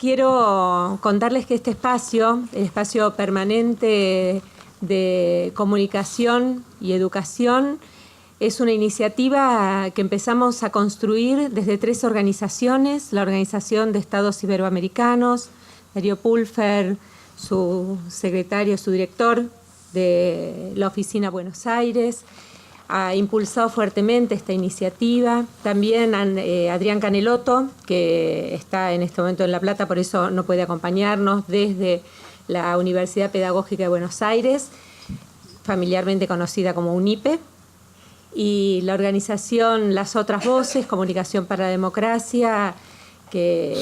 Quiero contarles que este espacio, el espacio permanente de comunicación y educación, es una iniciativa que empezamos a construir desde 3 organizaciones: la Organización de Estados Iberoamericanos, Darío Pulfer, su secretario, su director de la Oficina Buenos Aires, ha impulsado fuertemente esta iniciativa. También Adrián Canelotto, que está en este momento en La Plata, por eso no puede acompañarnos, desde la Universidad Pedagógica de Buenos Aires, familiarmente conocida como UNIPE, y la organización Las Otras Voces, Comunicación para la Democracia, que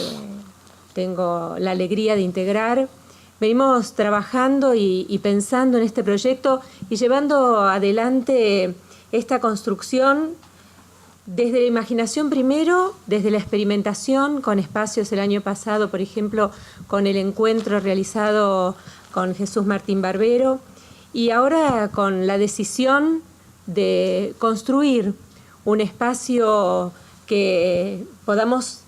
tengo la alegría de integrar. Venimos trabajando y pensando en este proyecto y llevando adelante esta construcción desde la imaginación primero, desde la experimentación con espacios el año pasado, por ejemplo, con el encuentro realizado con Jesús Martín Barbero, y ahora con la decisión de construir un espacio que podamos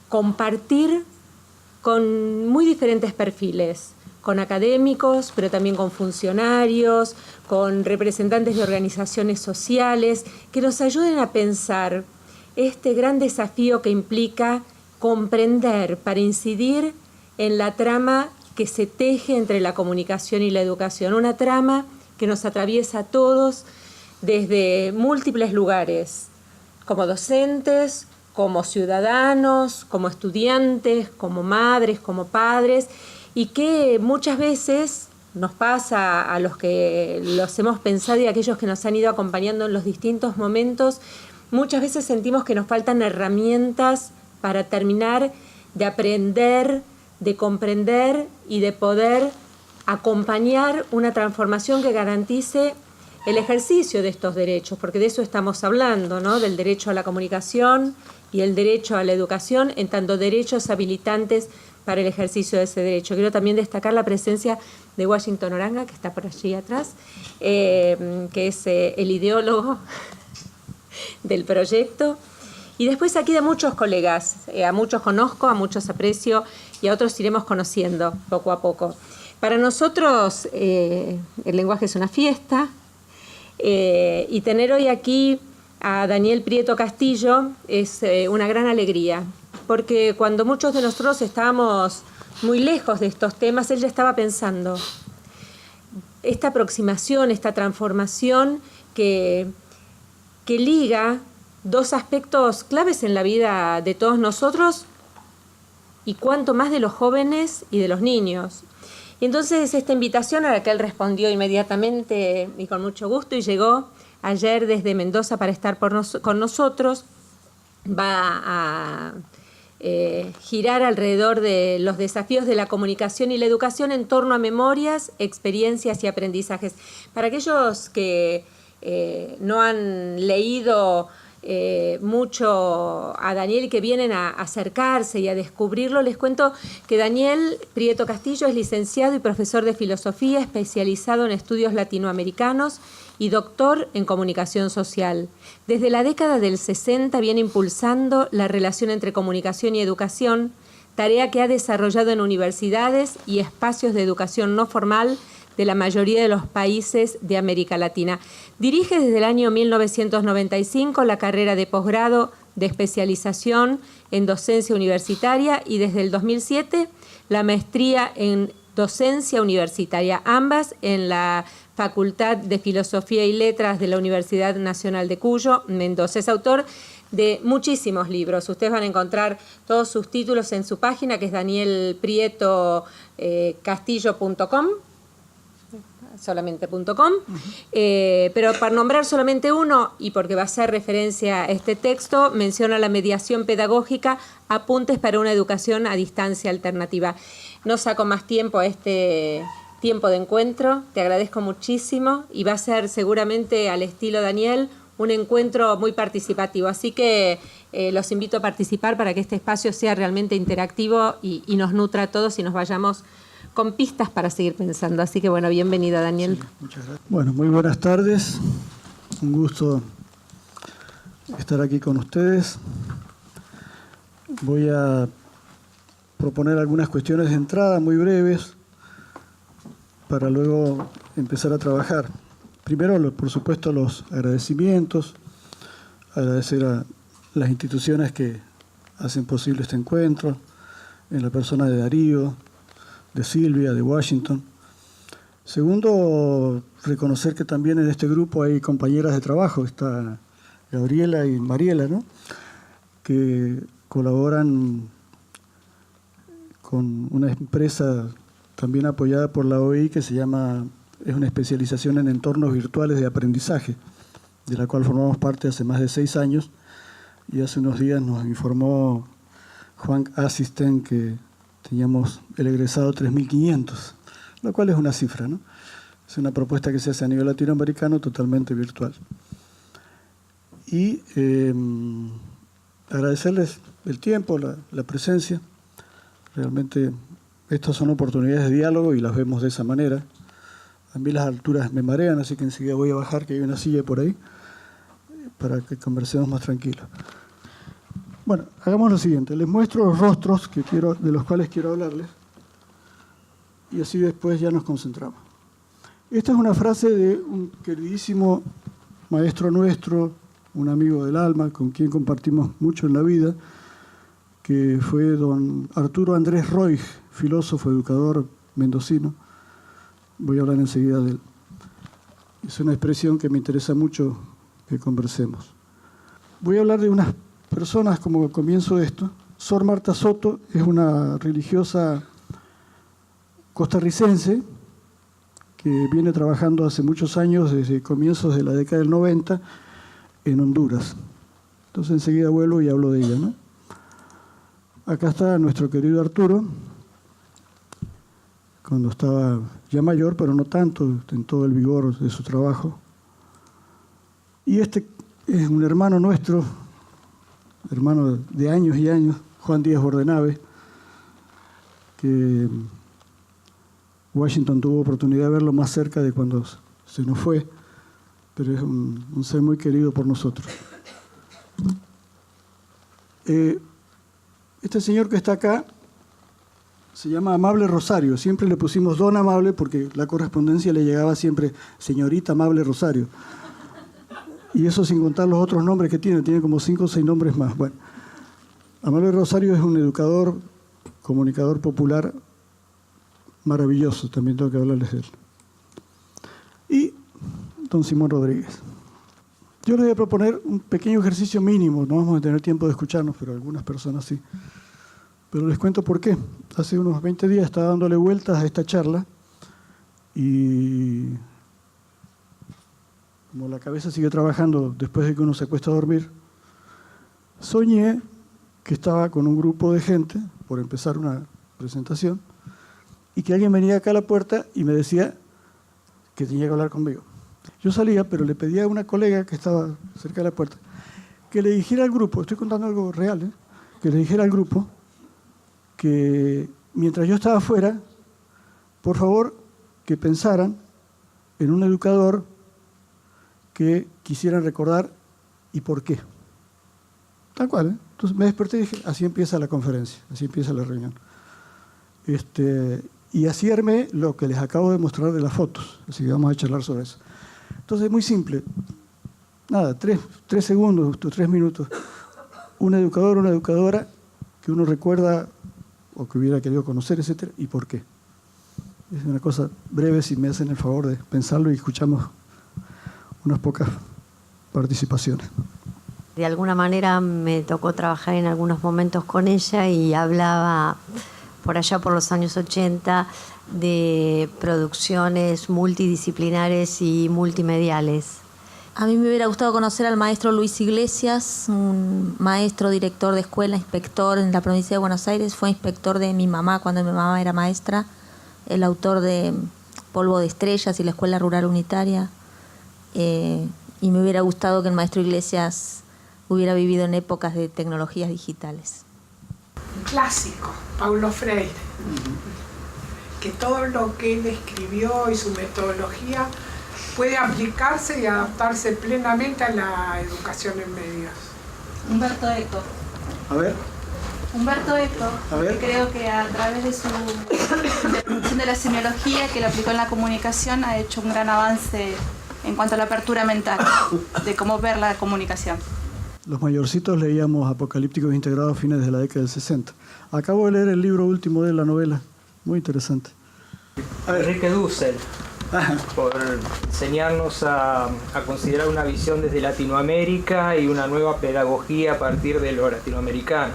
compartir con muy diferentes perfiles, con académicos, pero también con funcionarios, con representantes de organizaciones sociales, que nos ayuden a pensar este gran desafío que implica comprender para incidir en la trama que se teje entre la comunicación y la educación, una trama que nos atraviesa a todos desde múltiples lugares, como docentes, como ciudadanos, como estudiantes, como madres, como padres, y que muchas veces nos pasa a los que los hemos pensado y a aquellos que nos han ido acompañando en los distintos momentos, muchas veces sentimos que nos faltan herramientas para terminar de aprender, de comprender y de poder acompañar una transformación que garantice el ejercicio de estos derechos, porque de eso estamos hablando, ¿no? Del derecho a la comunicación y el derecho a la educación, en tanto derechos habilitantes para el ejercicio de ese derecho. Quiero también destacar la presencia de Washington Oranga, que está por allí atrás, que es el ideólogo del proyecto. Y después aquí de muchos colegas, a muchos conozco, a muchos aprecio y a otros iremos conociendo poco a poco. Para nosotros el lenguaje es una fiesta, y tener hoy aquí a Daniel Prieto Castillo es una gran alegría, porque cuando muchos de nosotros estábamos muy lejos de estos temas, él ya estaba pensando esta aproximación, esta transformación que liga 2 aspectos claves en la vida de todos nosotros y cuanto más de los jóvenes y de los niños. Y entonces esta invitación, a la que él respondió inmediatamente y con mucho gusto, y llegó ayer desde Mendoza para estar con nosotros, va a girar alrededor de los desafíos de la comunicación y la educación en torno a memorias, experiencias y aprendizajes. Para aquellos que no han leído mucho a Daniel y que vienen a acercarse y a descubrirlo, les cuento que Daniel Prieto Castillo es licenciado y profesor de filosofía, especializado en estudios latinoamericanos y doctor en comunicación social. Desde la década del 60 viene impulsando la relación entre comunicación y educación, tarea que ha desarrollado en universidades y espacios de educación no formal de la mayoría de los países de América Latina. Dirige desde el año 1995 la carrera de posgrado de especialización en docencia universitaria y desde el 2007 la maestría en docencia universitaria, ambas en la Facultad de Filosofía y Letras de la Universidad Nacional de Cuyo, Mendoza. Es autor de muchísimos libros. Ustedes van a encontrar todos sus títulos en su página, que es danielprietocastillo.com. solamente.com, pero para nombrar solamente uno, y porque va a hacer referencia a este texto, menciona la mediación pedagógica, apuntes para una educación a distancia alternativa. No saco más tiempo a este tiempo de encuentro, te agradezco muchísimo, y va a ser seguramente al estilo Daniel un encuentro muy participativo, así que los invito a participar para que este espacio sea realmente interactivo y nos nutra a todos y nos vayamos con pistas para seguir pensando. Así que bueno, bienvenido, Daniel. Sí, muchas gracias. Bueno, muy buenas tardes. Un gusto estar aquí con ustedes. Voy a proponer algunas cuestiones de entrada muy breves para luego empezar a trabajar. Primero, por supuesto, los agradecimientos, agradecer a las instituciones que hacen posible este encuentro, en la persona de Darío, de Silvia, de Washington. Segundo, reconocer que también en este grupo hay compañeras de trabajo, está Gabriela y Mariela, ¿no?, que colaboran con una empresa también apoyada por la OI que se llama, es una especialización en entornos virtuales de aprendizaje, de la cual formamos parte hace más de 6 años, y hace unos días nos informó Juan Asisten que teníamos el egresado 3.500, lo cual es una cifra, ¿no? Es una propuesta que se hace a nivel latinoamericano totalmente virtual. Y agradecerles el tiempo, la presencia. Realmente estas son oportunidades de diálogo y las vemos de esa manera. A mí las alturas me marean, así que enseguida voy a bajar, que hay una silla por ahí, para que conversemos más tranquilos. Bueno, hagamos lo siguiente. Les muestro los rostros de los cuales quiero hablarles y así después ya nos concentramos. Esta es una frase de un queridísimo maestro nuestro, un amigo del alma, con quien compartimos mucho en la vida, que fue don Arturo Andrés Roig, filósofo, educador mendocino. Voy a hablar enseguida de él. Es una expresión que me interesa mucho que conversemos. Voy a hablar de unas personas como comienzo de esto. Sor Marta Soto es una religiosa costarricense que viene trabajando hace muchos años, desde comienzos de la década del 90, en Honduras. Entonces enseguida vuelvo y hablo de ella, ¿no? Acá está nuestro querido Arturo, cuando estaba ya mayor, pero no tanto, en todo el vigor de su trabajo. Y este es un hermano nuestro, hermano de años y años, Juan Díaz Bordenave, que Washington tuvo oportunidad de verlo más cerca de cuando se nos fue, pero es un ser muy querido por nosotros. Este señor que está acá se llama Amable Rosario. Siempre le pusimos Don Amable porque la correspondencia le llegaba siempre Señorita Amable Rosario. Y eso sin contar los otros nombres que tiene como 5 o 6 nombres más. Bueno, Amable Rosario es un educador, comunicador popular maravilloso, también tengo que hablarles de él. Y don Simón Rodríguez. Yo les voy a proponer un pequeño ejercicio mínimo, no vamos a tener tiempo de escucharnos, pero algunas personas sí. Pero les cuento por qué. Hace unos 20 días estaba dándole vueltas a esta charla y como la cabeza sigue trabajando después de que uno se acuesta a dormir, soñé que estaba con un grupo de gente por empezar una presentación y que alguien venía acá a la puerta y me decía que tenía que hablar conmigo. Yo salía, pero le pedía a una colega que estaba cerca de la puerta que le dijera al grupo, estoy contando algo real, que le dijera al grupo que mientras yo estaba afuera, por favor, que pensaran en un educador que quisieran recordar y por qué. Tal cual, ¿eh? Entonces me desperté y dije, así empieza la conferencia, así empieza la reunión. Y así armé lo que les acabo de mostrar de las fotos, así que vamos a charlar sobre eso. Entonces es muy simple, nada, 3 segundos, 3 minutos. Un educador o una educadora que uno recuerda o que hubiera querido conocer, etcétera, y por qué. Es una cosa breve, si me hacen el favor de pensarlo y escuchamos unas pocas participaciones. De alguna manera me tocó trabajar en algunos momentos con ella y hablaba por allá por los años 80 de producciones multidisciplinares y multimediales. A mí me hubiera gustado conocer al maestro Luis Iglesias, un maestro, director de escuela, inspector en la provincia de Buenos Aires. Fue inspector de mi mamá cuando mi mamá era maestra, el autor de Polvo de Estrellas y la Escuela Rural Unitaria. Y me hubiera gustado que el maestro Iglesias hubiera vivido en épocas de tecnologías digitales. Un clásico, Paulo Freire, que todo lo que él escribió y su metodología puede aplicarse y adaptarse plenamente a la educación en medios. Humberto Eco. A ver. Humberto Eco, A ver. que creo que a través de su interpretación de la semiología que lo aplicó en la comunicación ha hecho un gran avance en cuanto a la apertura mental, de cómo ver la comunicación. Los mayorcitos leíamos Apocalípticos Integrados a fines de la década del 60. Acabo de leer el libro último de la novela, muy interesante. Enrique Dussel, por enseñarnos a considerar una visión desde Latinoamérica y una nueva pedagogía a partir de lo latinoamericano.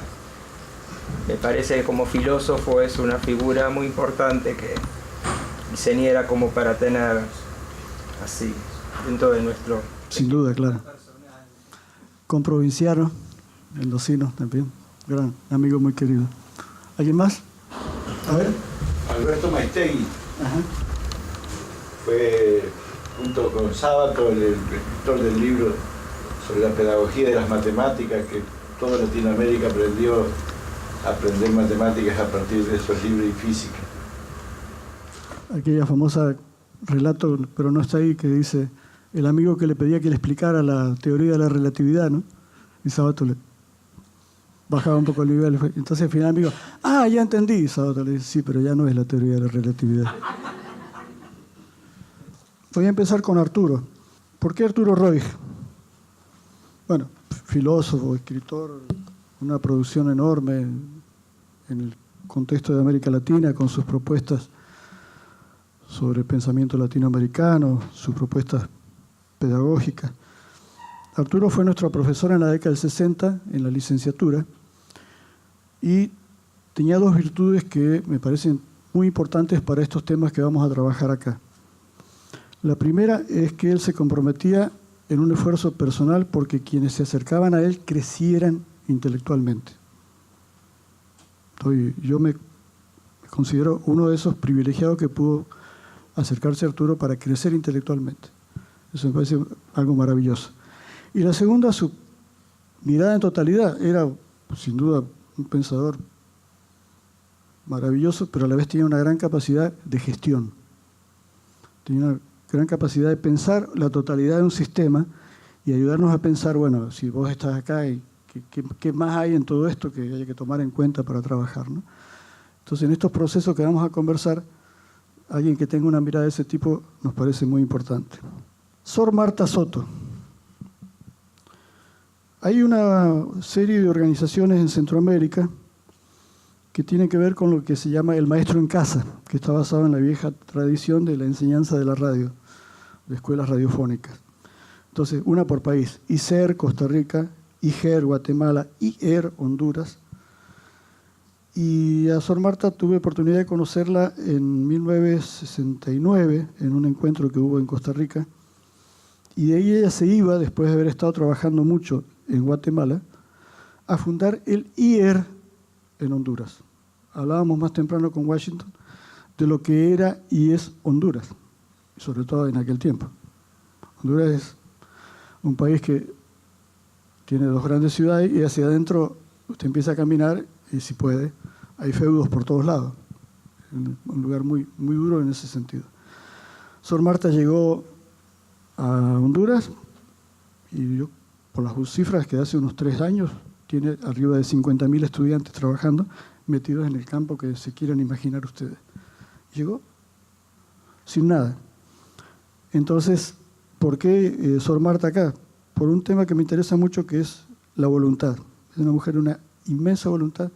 Me parece que como filósofo es una figura muy importante que diseñara como para tener así dentro de nuestro... Sin duda, claro. Comprovinciano, mendocino también, gran amigo muy querido. ¿Alguien más? A ver. Alberto Maestegui. Ajá. Fue, junto con Sábato, el escritor del libro sobre la pedagogía de las matemáticas, que toda Latinoamérica aprendió a aprender matemáticas a partir de esos libros y física. Aquella famosa relato, pero no está ahí, que dice el amigo que le pedía que le explicara la teoría de la relatividad, ¿no? Y Sábato le bajaba un poco el nivel. Entonces al final el amigo, ya entendí. Y Sábato le dice, sí, pero ya no es la teoría de la relatividad. Voy a empezar con Arturo. ¿Por qué Arturo Roig? Bueno, filósofo, escritor, una producción enorme en el contexto de América Latina, con sus propuestas sobre pensamiento latinoamericano, sus propuestas pedagógicas. Arturo fue nuestro profesor en la década del 60, en la licenciatura, y tenía dos virtudes que me parecen muy importantes para estos temas que vamos a trabajar acá. La primera es que él se comprometía en un esfuerzo personal porque quienes se acercaban a él crecieran intelectualmente. Yo me considero uno de esos privilegiados que pudo acercarse a Arturo para crecer intelectualmente. Eso me parece algo maravilloso. Y la segunda, su mirada en totalidad. Era, sin duda, un pensador maravilloso, pero a la vez tenía una gran capacidad de gestión. Tenía una gran capacidad de pensar la totalidad de un sistema y ayudarnos a pensar, bueno, si vos estás acá, ¿qué más hay en todo esto que hay que tomar en cuenta para trabajar, ¿no? Entonces, en estos procesos que vamos a conversar, alguien que tenga una mirada de ese tipo nos parece muy importante. Sor Marta Soto. Hay una serie de organizaciones en Centroamérica que tienen que ver con lo que se llama el maestro en casa, que está basado en la vieja tradición de la enseñanza de la radio, de escuelas radiofónicas. Entonces, una por país. ISER, Costa Rica, IGER, Guatemala, IER, Honduras. Y a Sor Marta tuve oportunidad de conocerla en 1969, en un encuentro que hubo en Costa Rica. Y de ahí ella se iba, después de haber estado trabajando mucho en Guatemala, a fundar el IER en Honduras. Hablábamos más temprano con Washington de lo que era y es Honduras, sobre todo en aquel tiempo. Honduras es un país que tiene dos grandes ciudades y hacia adentro usted empieza a caminar y si puede, hay feudos por todos lados. Un lugar muy, muy duro en ese sentido. Sor Marta llegó a Honduras y yo, por las cifras que hace unos 3 años, tiene arriba de 50.000 estudiantes trabajando, metidos en el campo que se quieran imaginar ustedes. Llegó sin nada. Entonces, ¿por qué Sor Marta acá? Por un tema que me interesa mucho, que es la voluntad. Es una mujer de una inmensa voluntad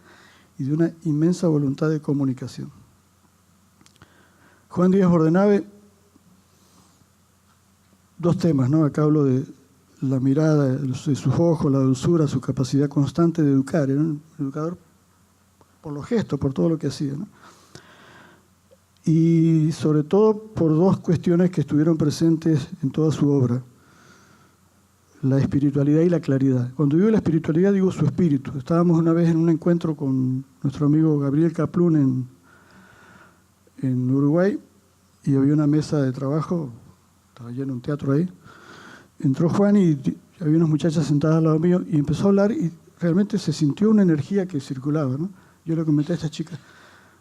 y de una inmensa voluntad de comunicación. Juan Díaz Bordenave, 2 temas, ¿no? Acá hablo de la mirada, de sus ojos, la dulzura, su capacidad constante de educar. Era un educador por los gestos, por todo lo que hacía, ¿no? Y sobre todo por 2 cuestiones que estuvieron presentes en toda su obra: la espiritualidad y la claridad. Cuando digo la espiritualidad, digo su espíritu. Estábamos una vez en un encuentro con nuestro amigo Gabriel Kaplún en Uruguay y había una mesa de trabajo, estaba lleno un teatro ahí. Entró Juan y había unas muchachas sentadas al lado mío y empezó a hablar y realmente se sintió una energía que circulaba, ¿no? Yo le comenté a esta chica,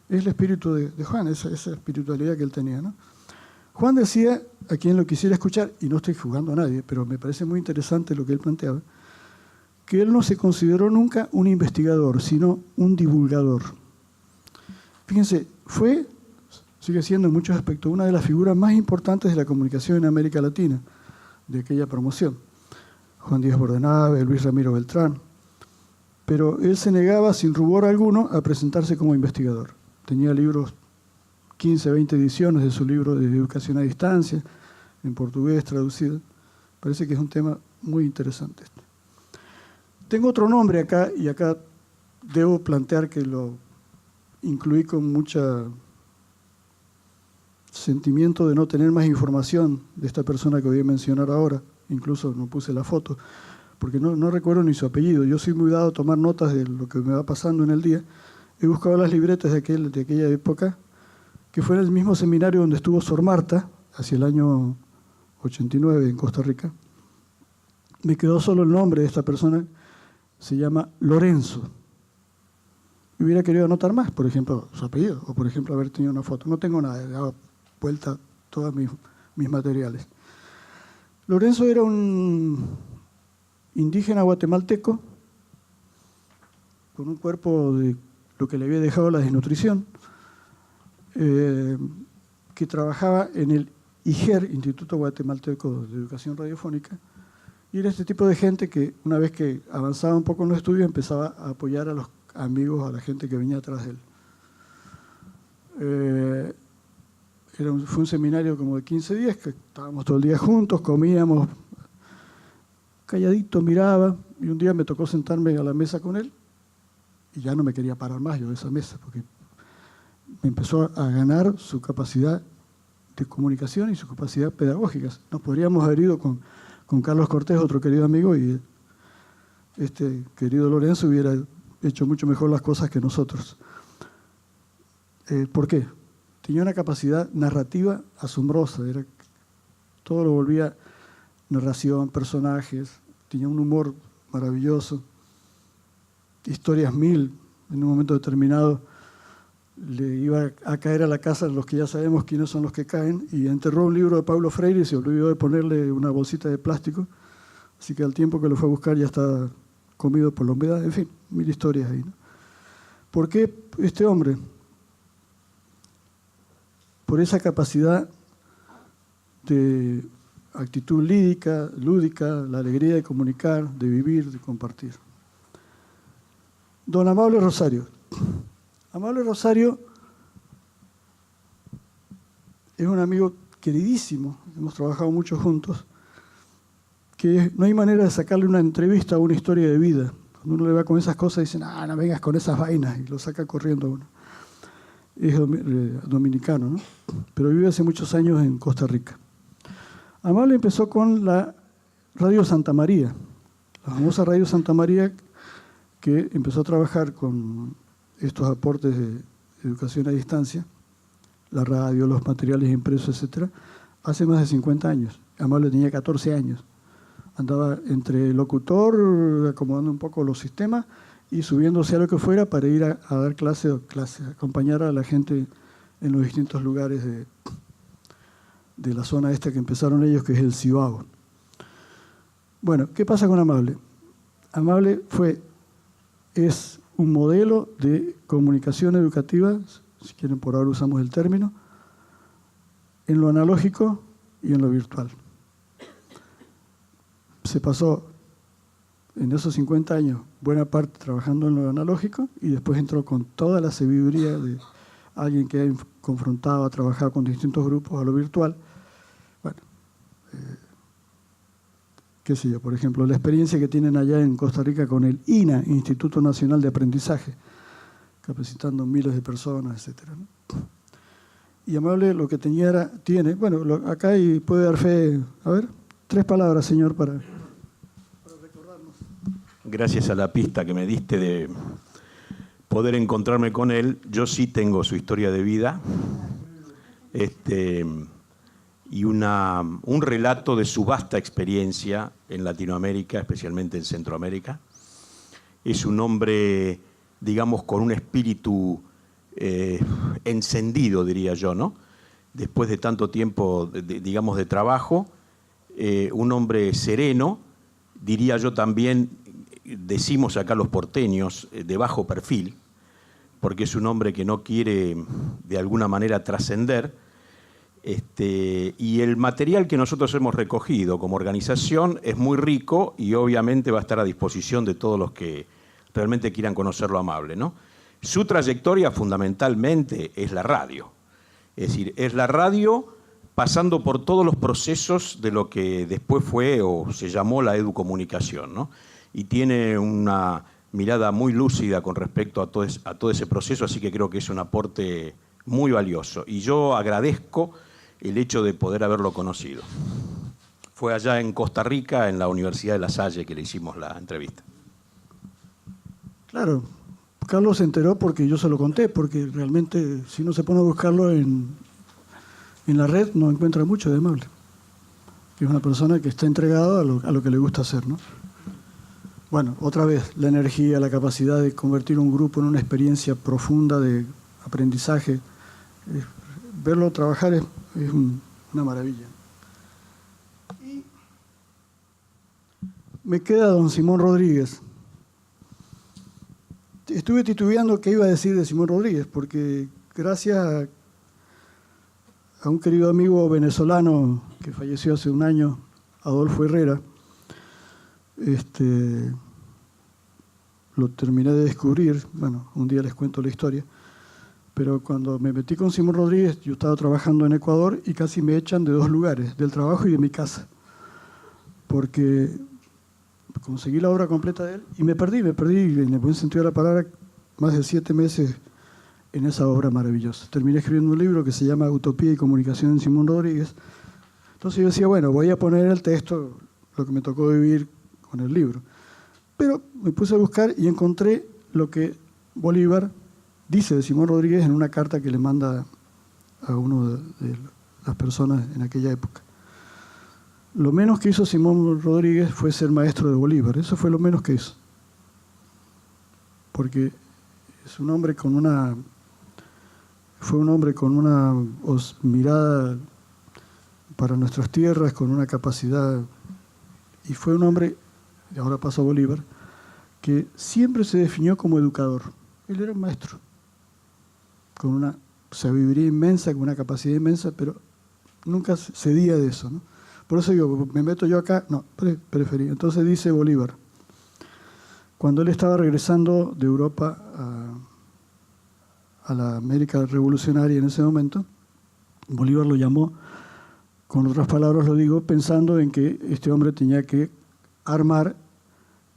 es el espíritu de Juan, esa espiritualidad que él tenía, ¿no? Juan decía, a quien lo quisiera escuchar, y no estoy jugando a nadie, pero me parece muy interesante lo que él planteaba, que él no se consideró nunca un investigador, sino un divulgador. Fíjense, sigue siendo en muchos aspectos una de las figuras más importantes de la comunicación en América Latina, de aquella promoción. Juan Díaz Bordenave, Luis Ramiro Beltrán. Pero él se negaba sin rubor alguno a presentarse como investigador. Tenía libros, 15, 20 ediciones de su libro de Educación a Distancia, en portugués traducido. Parece que es un tema muy interesante. Tengo otro nombre acá, y acá debo plantear que lo incluí con mucho sentimiento de no tener más información de esta persona que voy a mencionar ahora. Incluso no puse la foto, porque no recuerdo ni su apellido. Yo soy muy dado a tomar notas de lo que me va pasando en el día. He buscado las libretas de aquella época, que fue en el mismo seminario donde estuvo Sor Marta, hacia el año 89 en Costa Rica. Me quedó solo el nombre de esta persona, se llama Lorenzo. Y hubiera querido anotar más, por ejemplo, su apellido, o por ejemplo haber tenido una foto. No tengo nada, he dado vuelta todos mis materiales. Lorenzo era un indígena guatemalteco con un cuerpo de lo que le había dejado la desnutrición, que trabajaba en el IGER, Instituto Guatemalteco de Educación Radiofónica, y era este tipo de gente que una vez que avanzaba un poco en los estudios empezaba a apoyar a los amigos, a la gente que venía atrás de él. Fue un seminario como de 15 días, que estábamos todo el día juntos, comíamos, calladito miraba, y un día me tocó sentarme a la mesa con él, y ya no me quería parar más yo de esa mesa, porque me empezó a ganar su capacidad de comunicación y su capacidad pedagógica. Nos podríamos haber ido con Carlos Cortés, otro querido amigo, y este querido Lorenzo hubiera hecho mucho mejor las cosas que nosotros. ¿Por qué? Tenía una capacidad narrativa asombrosa, todo lo volvía narración, personajes, tenía un humor maravilloso, historias mil. En un momento determinado le iba a caer a la casa los que ya sabemos quiénes son los que caen, y enterró un libro de Paulo Freire y se olvidó de ponerle una bolsita de plástico, así que al tiempo que lo fue a buscar ya estaba comido por la humedad. En fin, mil historias ahí, ¿no? ¿Por qué este hombre? Por esa capacidad de actitud lúdica, la alegría de comunicar, de vivir, de compartir. Don Amable Rosario. Amable Rosario es un amigo queridísimo, hemos trabajado mucho juntos, que no hay manera de sacarle una entrevista o una historia de vida. Cuando uno le va con esas cosas, dicen, no vengas con esas vainas, y lo saca corriendo uno. Es dominicano, ¿no? Pero vive hace muchos años en Costa Rica. Amable empezó con la Radio Santa María, la famosa Radio Santa María, que empezó a trabajar con estos aportes de educación a distancia, la radio, los materiales impresos, etc., hace más de 50 años. Amable tenía 14 años. Andaba entre locutor, acomodando un poco los sistemas, y subiéndose a lo que fuera para ir a dar clase, acompañar a la gente en los distintos lugares de la zona esta que empezaron ellos, que es el Cibao. Bueno, ¿qué pasa con Amable? Amable es un modelo de comunicación educativa, si quieren por ahora usamos el término, en lo analógico y en lo virtual. Se pasó en esos 50 años buena parte trabajando en lo analógico, y después entró con toda la sabiduría de alguien que ha confrontado, ha trabajado con distintos grupos a lo virtual. Bueno, qué sé yo, por ejemplo, la experiencia que tienen allá en Costa Rica con el INA, Instituto Nacional de Aprendizaje, capacitando miles de personas, etc., ¿no? Y Amable lo que tiene, bueno, acá y puede dar fe, a ver, 3 palabras, señor, para recordarnos. Gracias a la pista que me diste de poder encontrarme con él, yo sí tengo su historia de vida, y un relato de su vasta experiencia en Latinoamérica, especialmente en Centroamérica. Es un hombre, digamos, con un espíritu encendido, diría yo, ¿no? Después de tanto tiempo, digamos, de trabajo, un hombre sereno, diría yo también decimos acá los porteños, de bajo perfil, porque es un hombre que no quiere de alguna manera trascender. Y el material que nosotros hemos recogido como organización es muy rico y obviamente va a estar a disposición de todos los que realmente quieran conocerlo amable, ¿no? Su trayectoria fundamentalmente es la radio. Es decir, es la radio pasando por todos los procesos de lo que después fue o se llamó la educomunicación, ¿no? Y tiene una mirada muy lúcida con respecto a todo ese proceso, así que creo que es un aporte muy valioso. Y yo agradezco el hecho de poder haberlo conocido. Fue allá en Costa Rica, en la Universidad de La Salle, que le hicimos la entrevista. Claro, Carlos se enteró porque yo se lo conté, porque realmente si uno se pone a buscarlo en la red no encuentra mucho de amable. Es una persona que está entregada a lo que le gusta hacer, ¿no? Bueno, otra vez, la energía, la capacidad de convertir un grupo en una experiencia profunda de aprendizaje. Verlo trabajar es una maravilla. Y me queda don Simón Rodríguez. Estuve titubeando qué iba a decir de Simón Rodríguez, porque gracias a un querido amigo venezolano que falleció hace un año, Adolfo Herrera, lo terminé de descubrir. Bueno, un día les cuento la historia, pero cuando me metí con Simón Rodríguez, yo estaba trabajando en Ecuador y casi me echan de 2 lugares, del trabajo y de mi casa, porque conseguí la obra completa de él y me perdí en el buen sentido de la palabra más de 7 meses en esa obra maravillosa. Terminé escribiendo un libro que se llama Utopía y Comunicación en Simón Rodríguez. Entonces yo decía, bueno, voy a poner en el texto lo que me tocó vivir con el libro. Pero me puse a buscar y encontré lo que Bolívar dice de Simón Rodríguez en una carta que le manda a uno de las personas en aquella época. Lo menos que hizo Simón Rodríguez fue ser maestro de Bolívar. Eso fue lo menos que hizo. Porque es un hombre con una... Fue un hombre con una mirada para nuestras tierras, con una capacidad... Y fue un hombre, y ahora paso a Bolívar, que siempre se definió como educador. Él era un maestro, con una sabiduría inmensa, con una capacidad inmensa, pero nunca cedía de eso, ¿no? Por eso digo, me meto yo acá, no, preferí. Entonces dice Bolívar, cuando él estaba regresando de Europa a la América revolucionaria en ese momento, Bolívar lo llamó, con otras palabras lo digo, pensando en que este hombre tenía que armar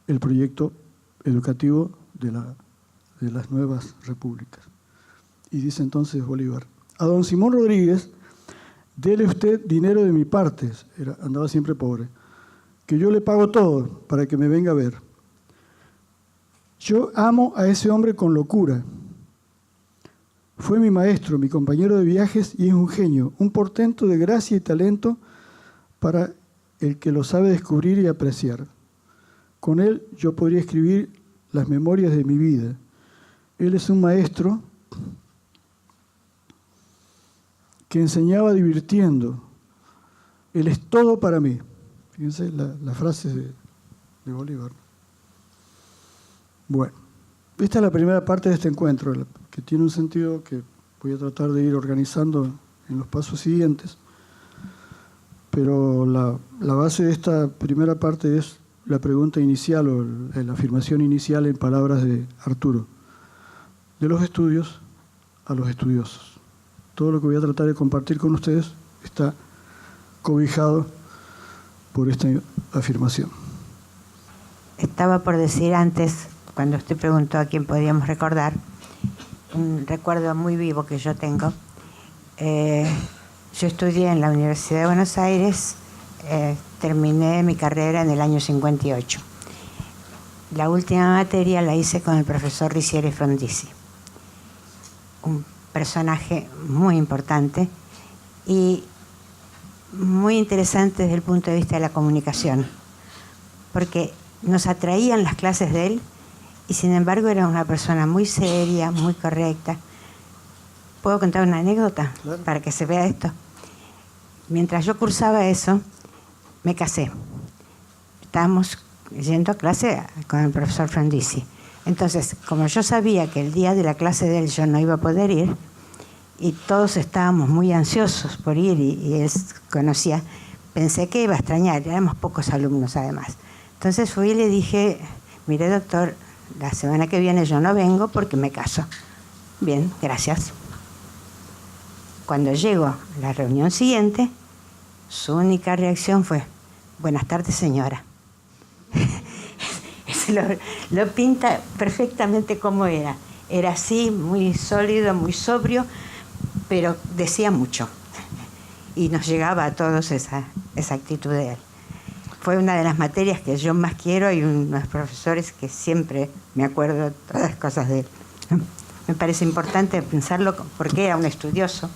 el proyecto educativo de las nuevas repúblicas. Y dice entonces Bolívar, a don Simón Rodríguez, dele usted dinero de mi parte, andaba siempre pobre, que yo le pago todo para que me venga a ver. Yo amo a ese hombre con locura. Fue mi maestro, mi compañero de viajes y es un genio, un portento de gracia y talento para el que lo sabe descubrir y apreciar. Con él yo podría escribir las memorias de mi vida. Él es un maestro que enseñaba divirtiendo. Él es todo para mí. Fíjense la frase de Bolívar. Bueno, esta es la primera parte de este encuentro, que tiene un sentido que voy a tratar de ir organizando en los pasos siguientes. Pero la base de esta primera parte es la pregunta inicial o la afirmación inicial en palabras de Arturo. De los estudios a los estudiosos. Todo lo que voy a tratar de compartir con ustedes está cobijado por esta afirmación. Estaba por decir antes, cuando usted preguntó a quién podíamos recordar, un recuerdo muy vivo que yo tengo. Yo estudié en la Universidad de Buenos Aires, terminé mi carrera en el año 58. La última materia la hice con el profesor Riccieri Frondizi, un personaje muy importante y muy interesante desde el punto de vista de la comunicación, porque nos atraían las clases de él y sin embargo era una persona muy seria, muy correcta. ¿Puedo contar una anécdota? Claro. Para que se vea esto. Mientras yo cursaba eso, me casé. Estábamos yendo a clase con el profesor Frondizi. Entonces, como yo sabía que el día de la clase de él yo no iba a poder ir, y todos estábamos muy ansiosos por ir, y él conocía, pensé que iba a extrañar, éramos pocos alumnos además. Entonces fui y le dije, mire doctor, la semana que viene yo no vengo porque me caso. Bien, gracias. Cuando llego a la reunión siguiente, su única reacción fue, buenas tardes señora. Lo pinta perfectamente como era. Era así, muy sólido, muy sobrio, pero decía mucho. Y nos llegaba a todos esa actitud de él. Fue una de las materias que yo más quiero y unos profesores que siempre me acuerdo de todas las cosas de él. Me parece importante pensarlo porque era un estudioso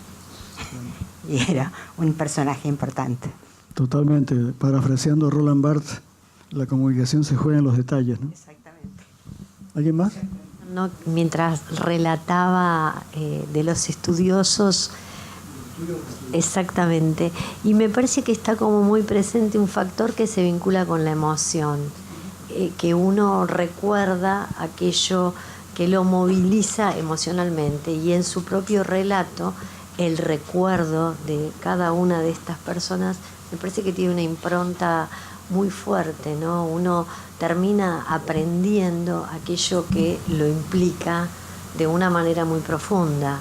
y era un personaje importante. Totalmente. Parafraseando a Roland Barthes, la comunicación se juega en los detalles, ¿no? Exactamente. ¿Alguien más? No, mientras relataba de los estudiosos, exactamente, y me parece que está como muy presente un factor que se vincula con la emoción, que uno recuerda aquello que lo moviliza emocionalmente, y en su propio relato el recuerdo de cada una de estas personas me parece que tiene una impronta muy fuerte, ¿no? Uno termina aprendiendo aquello que lo implica de una manera muy profunda,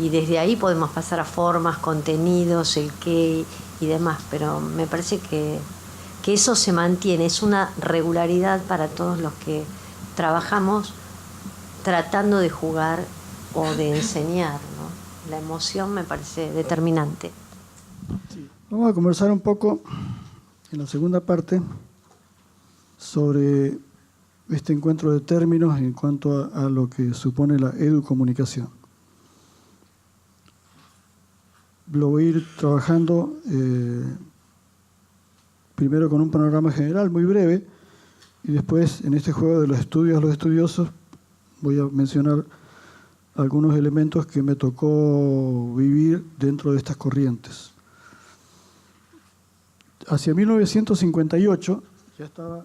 y desde ahí podemos pasar a formas, contenidos, el qué y demás, pero me parece que eso se mantiene, es una regularidad para todos los que trabajamos tratando de jugar o de enseñar, ¿no? La emoción me parece determinante. Vamos a conversar un poco en la segunda parte sobre este encuentro de términos en cuanto a lo que supone la educomunicación. Lo voy a ir trabajando primero con un panorama general muy breve, y después en este juego de los estudios a los estudiosos voy a mencionar algunos elementos que me tocó vivir dentro de estas corrientes. Hacia 1958 ya estaban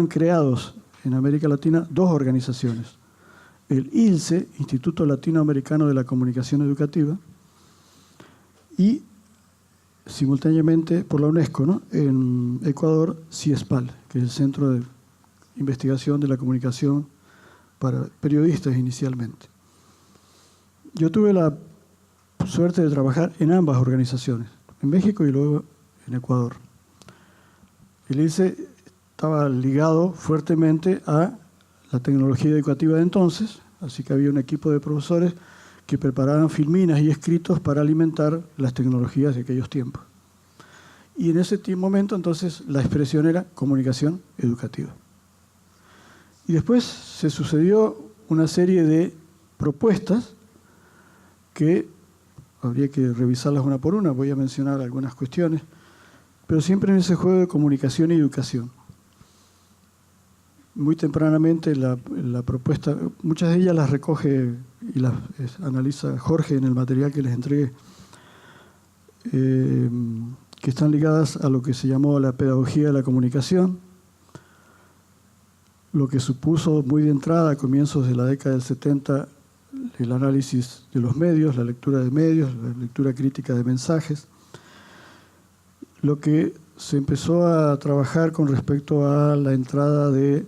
creados en América Latina dos organizaciones: el ILCE, Instituto Latinoamericano de la Comunicación Educativa, y simultáneamente por la UNESCO, ¿no?, en Ecuador, CIESPAL, que es el Centro de Investigación de la Comunicación para Periodistas inicialmente. Yo tuve la suerte de trabajar en ambas organizaciones, en México y luego en Ecuador. El ILCE estaba ligado fuertemente a la tecnología educativa de entonces, así que había un equipo de profesores que preparaban filminas y escritos para alimentar las tecnologías de aquellos tiempos. Y en ese momento entonces la expresión era comunicación educativa. Y después se sucedió una serie de propuestas que habría que revisarlas una por una, voy a mencionar algunas cuestiones, pero siempre en ese juego de comunicación y educación. Muy tempranamente la propuesta, muchas de ellas las recoge y las analiza Jorge en el material que les entregué, que están ligadas a lo que se llamó la pedagogía de la comunicación, lo que supuso muy de entrada a comienzos de la década del 70 el análisis de los medios, la lectura de medios, la lectura crítica de mensajes, lo que se empezó a trabajar con respecto a la entrada de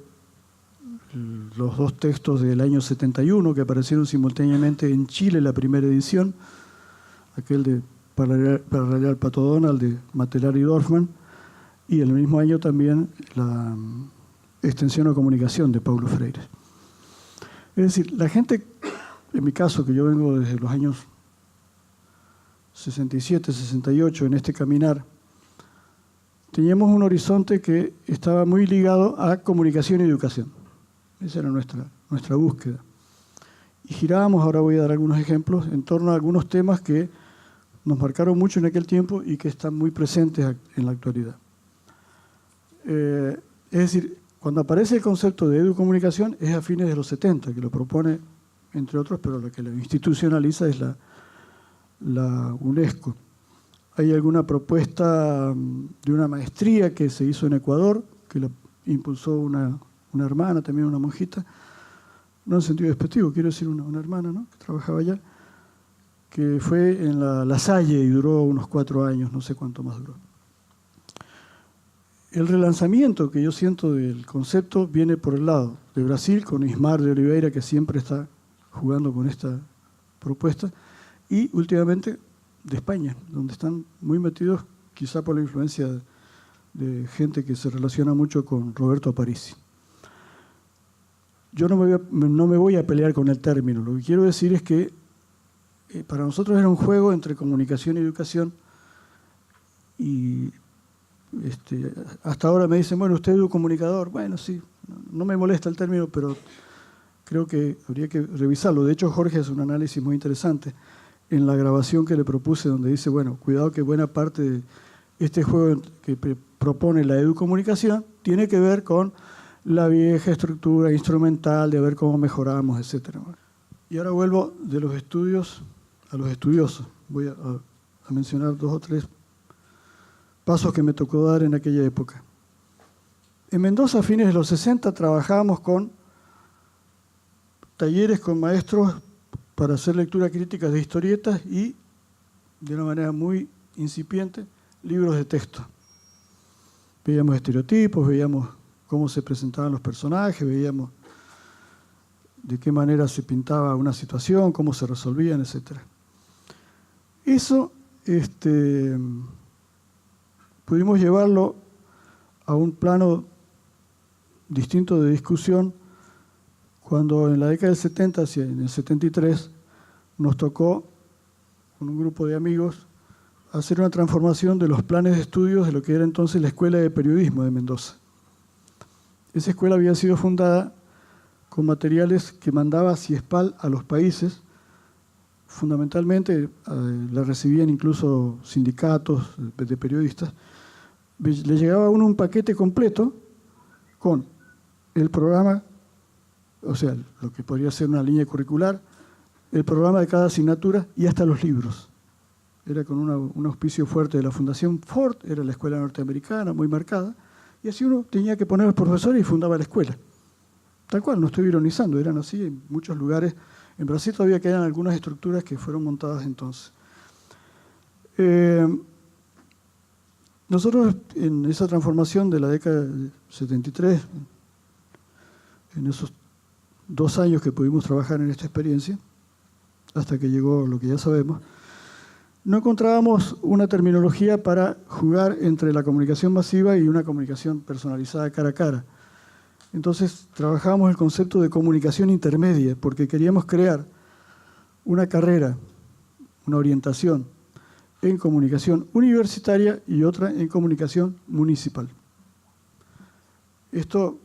los dos textos del año 71 que aparecieron simultáneamente en Chile, la primera edición, aquel de Para rayar al pato Donald de Matelar y Dorfman, y el mismo año también la extensión o comunicación de Paulo Freire. Es decir, la gente, en mi caso, que yo vengo desde los años 67, 68 en este caminar, teníamos un horizonte que estaba muy ligado a comunicación y educación. Esa era nuestra búsqueda. Y girábamos, ahora voy a dar algunos ejemplos, en torno a algunos temas que nos marcaron mucho en aquel tiempo y que están muy presentes en la actualidad. Es decir, cuando aparece el concepto de educomunicación es a fines de los 70, que lo propone, entre otros, pero la que lo institucionaliza es la UNESCO. Hay alguna propuesta de una maestría que se hizo en Ecuador, que la impulsó una hermana, también una monjita, no en sentido despectivo, quiero decir una hermana, ¿no?, que trabajaba allá, que fue en La Salle y duró unos 4 años, no sé cuánto más duró. El relanzamiento que yo siento del concepto viene por el lado de Brasil, con Ismar de Oliveira, que siempre está jugando con esta propuesta, y últimamente de España, donde están muy metidos, quizá por la influencia de gente que se relaciona mucho con Roberto Aparici. Yo no me voy a pelear con el término, lo que quiero decir es que para nosotros era un juego entre comunicación y educación, y hasta ahora me dicen, bueno, usted es un comunicador. Bueno, sí, no me molesta el término, pero creo que habría que revisarlo. De hecho, Jorge hace un análisis muy interesante en la grabación que le propuse, donde dice, bueno, cuidado que buena parte de este juego que propone la educomunicación tiene que ver con la vieja estructura instrumental de ver cómo mejoramos, etc. Y ahora vuelvo de los estudios a los estudiosos. Voy a mencionar 2 o 3 pasos que me tocó dar en aquella época. En Mendoza, a fines de los 60, trabajábamos con talleres con maestros para hacer lectura crítica de historietas y, de una manera muy incipiente, libros de texto. Veíamos estereotipos, veíamos cómo se presentaban los personajes, veíamos de qué manera se pintaba una situación, cómo se resolvían, etc. Eso pudimos llevarlo a un plano distinto de discusión cuando en la década del 70, en el 73, nos tocó, con un grupo de amigos, hacer una transformación de los planes de estudios de lo que era entonces la Escuela de Periodismo de Mendoza. Esa escuela había sido fundada con materiales que mandaba CIESPAL a los países. Fundamentalmente la recibían incluso sindicatos de periodistas. Le llegaba a uno un paquete completo con el programa, o sea, lo que podría ser una línea curricular, el programa de cada asignatura y hasta los libros. Era con un auspicio fuerte de la Fundación Ford, era la escuela norteamericana, muy marcada, y así uno tenía que poner a los profesores y fundaba la escuela. Tal cual, no estoy ironizando, eran así en muchos lugares. En Brasil todavía quedan algunas estructuras que fueron montadas entonces. Nosotros en esa transformación de la década del 73, en esos 2 años que pudimos trabajar en esta experiencia, hasta que llegó lo que ya sabemos, no encontrábamos una terminología para jugar entre la comunicación masiva y una comunicación personalizada cara a cara. Entonces trabajábamos el concepto de comunicación intermedia, porque queríamos crear una carrera, una orientación en comunicación universitaria y otra en comunicación municipal. Esto,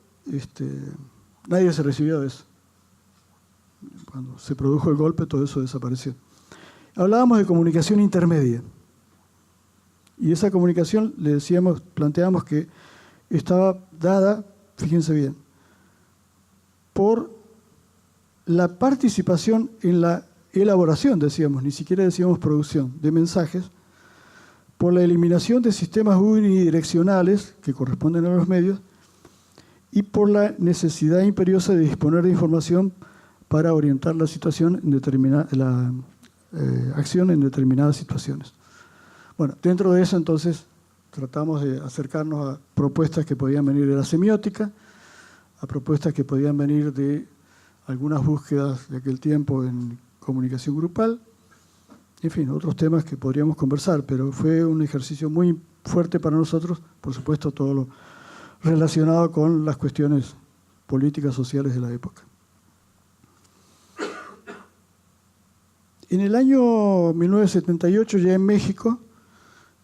nadie se recibió de eso. Cuando se produjo el golpe, todo eso desapareció. Hablábamos de comunicación intermedia. Y esa comunicación, planteamos que estaba dada, fíjense bien, por la participación en la elaboración, decíamos, ni siquiera decíamos producción, de mensajes, por la eliminación de sistemas unidireccionales que corresponden a los medios y por la necesidad imperiosa de disponer de información para orientar la situación en acción en determinadas situaciones. Bueno, dentro de eso entonces tratamos de acercarnos a propuestas que podían venir de la semiótica, a propuestas que podían venir de algunas búsquedas de aquel tiempo en comunicación grupal, en fin, otros temas que podríamos conversar, pero fue un ejercicio muy fuerte para nosotros, por supuesto todo lo relacionado con las cuestiones políticas, sociales de la época. En el año 1978, ya en México,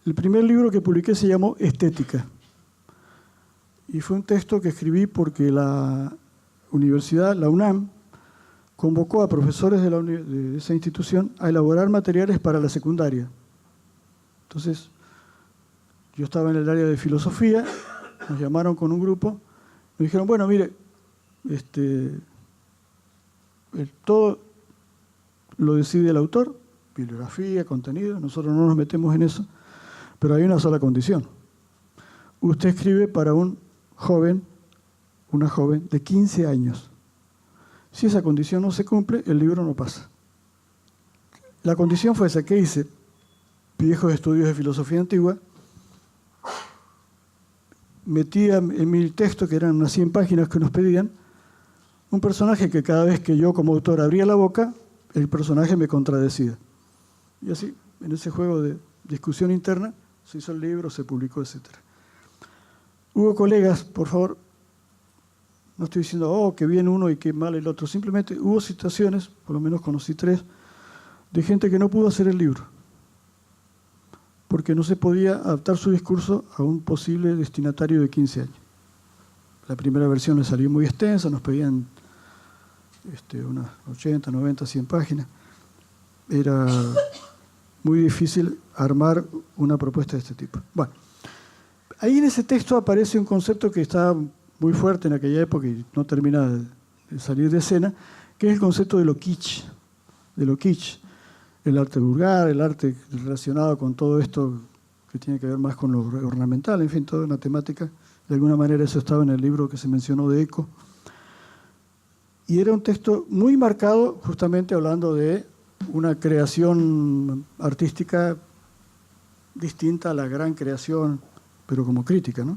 el primer libro que publiqué se llamó Estética. Y fue un texto que escribí porque la universidad, la UNAM, convocó a profesores de esa institución a elaborar materiales para la secundaria. Entonces, yo estaba en el área de filosofía, nos llamaron con un grupo, nos dijeron, bueno, mire, todo lo decide el autor, bibliografía, contenido, nosotros no nos metemos en eso, Pero hay una sola condición. Usted escribe para un joven, una joven de 15 años. Si esa condición no se cumple, el libro no pasa. La condición fue esa que hice, viejos estudios de filosofía antigua, metía en mi texto, que eran unas 100 páginas que nos pedían, un personaje que cada vez que yo como autor abría la boca, el personaje me contradecía. Y así, en ese juego de discusión interna, se hizo el libro, se publicó, etc. Hubo colegas, por favor, no estoy diciendo, oh, qué bien uno y qué mal el otro, simplemente hubo situaciones, por lo menos conocí 3, de gente que no pudo hacer el libro, porque no se podía adaptar su discurso a un posible destinatario de 15 años. La primera versión le salió muy extensa, nos pedían unas 80, 90, 100 páginas. Era muy difícil armar una propuesta de este tipo. Bueno, ahí en ese texto aparece un concepto que estaba muy fuerte en aquella época y no termina de salir de escena, que es el concepto de lo kitsch, el arte vulgar, el arte relacionado con todo esto que tiene que ver más con lo ornamental, en fin, toda una temática. De alguna manera eso estaba en el libro que se mencionó de Eco. Y era un texto muy marcado, justamente hablando de una creación artística distinta a la gran creación, pero como crítica, ¿no?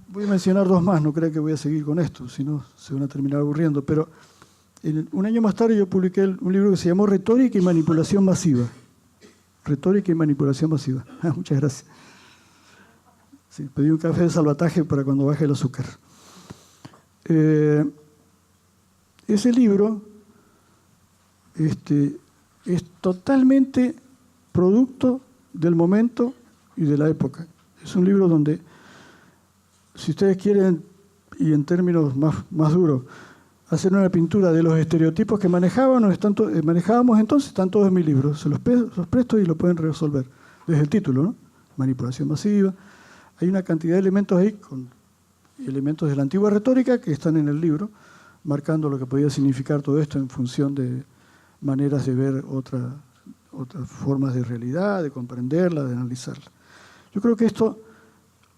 Voy a mencionar 2 más, no creo que voy a seguir con esto, si no se van a terminar aburriendo, pero un año más tarde yo publiqué un libro que se llamó Retórica y Manipulación Masiva. Retórica y Manipulación Masiva. Muchas gracias. Sí, pedí un café de salvataje para cuando baje el azúcar. Ese libro es totalmente producto del momento y de la época. Es un libro donde, si ustedes quieren, y en términos más duros, hacer una pintura de los estereotipos que manejábamos entonces, están todos en mi libro. Se los presto y lo pueden resolver. Desde el título, ¿no? Manipulación masiva. Hay una cantidad de elementos ahí, con elementos de la antigua retórica que están en el libro, marcando lo que podía significar todo esto en función de maneras de ver otras formas de realidad, de comprenderla, de analizarla. Yo creo que esto,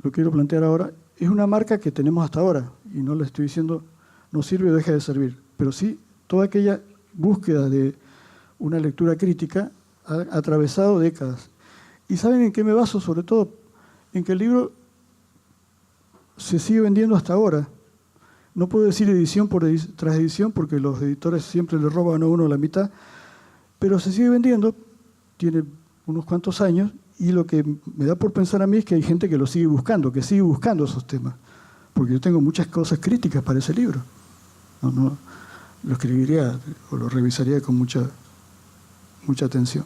lo quiero plantear ahora, es una marca que tenemos hasta ahora, y no le estoy diciendo no sirve o deja de servir, pero sí toda aquella búsqueda de una lectura crítica ha atravesado décadas. ¿Y saben en qué me baso? Sobre todo en que el libro se sigue vendiendo hasta ahora. No puedo decir edición tras edición porque los editores siempre le roban a uno la mitad, pero se sigue vendiendo, tiene unos cuantos años, y lo que me da por pensar a mí es que hay gente que lo sigue buscando, que sigue buscando esos temas, porque yo tengo muchas cosas críticas para ese libro. No, lo escribiría o lo revisaría con mucha atención.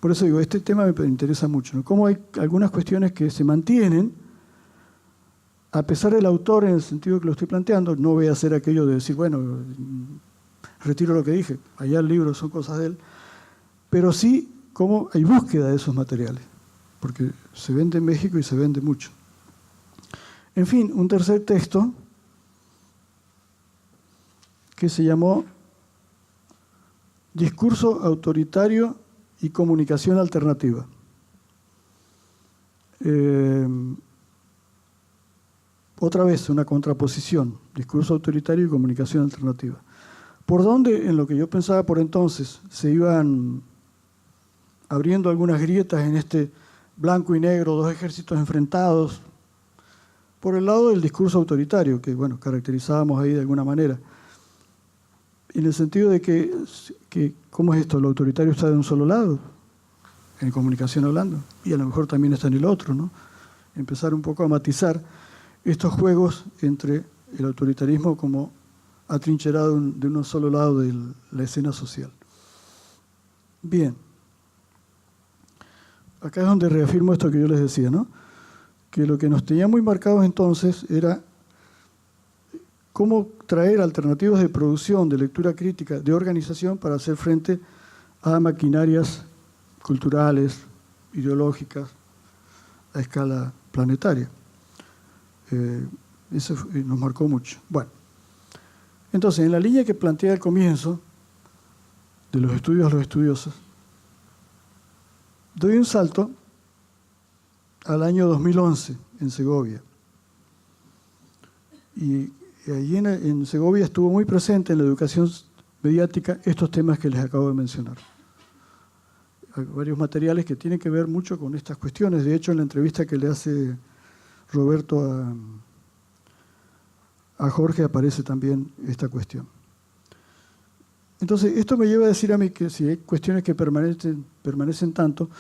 Por eso digo, este tema me interesa mucho, ¿no? Cómo hay algunas cuestiones que se mantienen, a pesar del autor en el sentido que lo estoy planteando. No voy a hacer aquello de decir, bueno, retiro lo que dije, allá el libro son cosas de él, pero sí cómo hay búsqueda de esos materiales, porque se vende en México y se vende mucho. En fin, un tercer texto que se llamó Discurso autoritario y comunicación alternativa. Otra vez una contraposición, discurso autoritario y comunicación alternativa. Por donde, en lo que yo pensaba por entonces, se iban abriendo algunas grietas en este blanco y negro, 2 ejércitos enfrentados, por el lado del discurso autoritario, que bueno, caracterizábamos ahí de alguna manera, en el sentido de que ¿cómo es esto? ¿Lo autoritario está de un solo lado? En comunicación hablando, y a lo mejor también está en el otro, ¿no? Empezar un poco a matizar estos juegos entre el autoritarismo como atrincherado de un solo lado de la escena social. Bien. Acá es donde reafirmo esto que yo les decía, ¿no? Que lo que nos tenía muy marcados entonces era cómo traer alternativas de producción, de lectura crítica, de organización para hacer frente a maquinarias culturales, ideológicas, a escala planetaria. Eso nos marcó mucho. Bueno, entonces, en la línea que planteé al comienzo, de los estudios a los estudiosos, doy un salto al año 2011 en Segovia. Y allí en Segovia estuvo muy presente en la educación mediática estos temas que les acabo de mencionar. Hay varios materiales que tienen que ver mucho con estas cuestiones. De hecho, en la entrevista que le hace Roberto a Jorge aparece también esta cuestión. Entonces, esto me lleva a decir a mí que si hay cuestiones que permanecen tanto,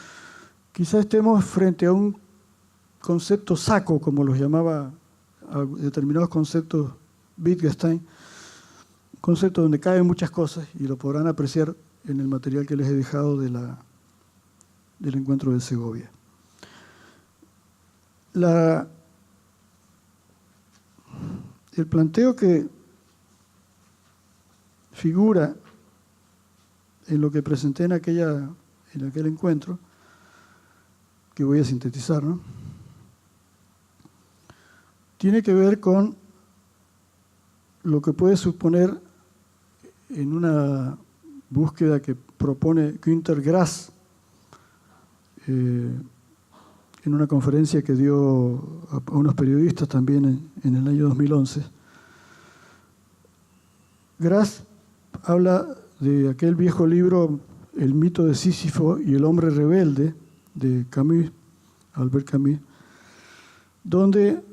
quizás estemos frente a un concepto saco, como los llamaba a determinados conceptos Wittgenstein, un concepto donde caben muchas cosas y lo podrán apreciar en el material que les he dejado del encuentro de Segovia. El planteo que figura en lo que presenté en aquel encuentro, que voy a sintetizar, ¿no? Tiene que ver con lo que puede suponer en una búsqueda que propone Günter Grass en una conferencia que dio a unos periodistas también en el año 2011. Grass habla de aquel viejo libro, El mito de Sísifo y el hombre rebelde, de Camus, Albert Camus, donde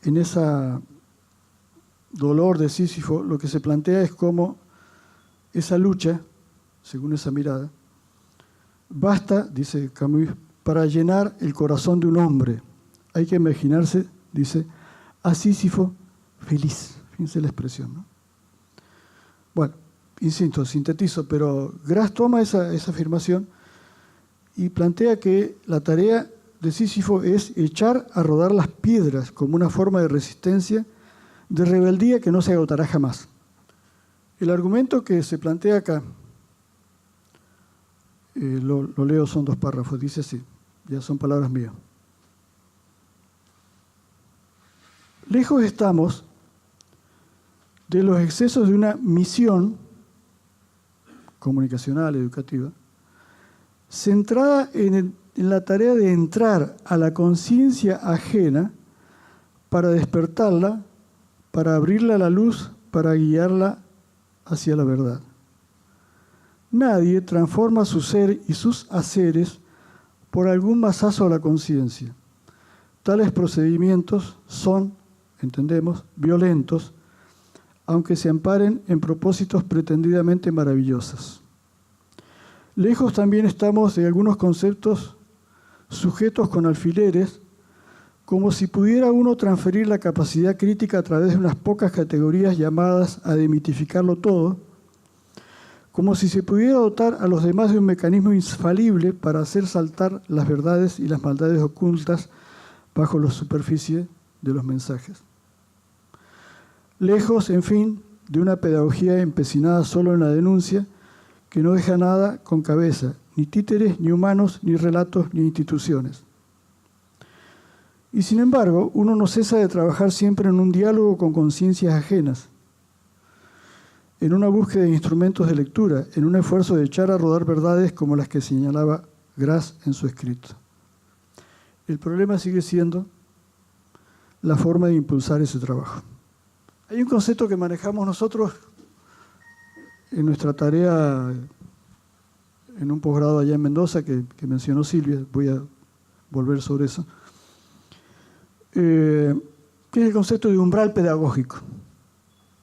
en ese dolor de Sísifo lo que se plantea es cómo esa lucha, según esa mirada, basta, dice Camus, para llenar el corazón de un hombre. Hay que imaginarse, dice, a Sísifo feliz. Fíjense la expresión, ¿no? Bueno, insisto, sintetizo, pero Grass toma esa afirmación y plantea que la tarea de Sísifo es echar a rodar las piedras como una forma de resistencia, de rebeldía que no se agotará jamás. El argumento que se plantea acá, lo leo, son 2 párrafos, dice así, ya son palabras mías. Lejos estamos de los excesos de una misión comunicacional, educativa, centrada en la tarea de entrar a la conciencia ajena para despertarla, para abrirla a la luz, para guiarla hacia la verdad. Nadie transforma su ser y sus haceres por algún mazazo a la conciencia. Tales procedimientos son, entendemos, violentos, aunque se amparen en propósitos pretendidamente maravillosos. Lejos también estamos de algunos conceptos sujetos con alfileres, como si pudiera uno transferir la capacidad crítica a través de unas pocas categorías llamadas a demitificarlo todo, como si se pudiera dotar a los demás de un mecanismo infalible para hacer saltar las verdades y las maldades ocultas bajo la superficie de los mensajes. Lejos, en fin, de una pedagogía empecinada solo en la denuncia, que no deja nada con cabeza, ni títeres, ni humanos, ni relatos, ni instituciones. Y sin embargo, uno no cesa de trabajar siempre en un diálogo con conciencias ajenas, en una búsqueda de instrumentos de lectura, en un esfuerzo de echar a rodar verdades como las que señalaba Grass en su escrito. El problema sigue siendo la forma de impulsar ese trabajo. Hay un concepto que manejamos nosotros en nuestra tarea en un posgrado allá en Mendoza que mencionó Silvia, voy a volver sobre eso, que es el concepto de umbral pedagógico.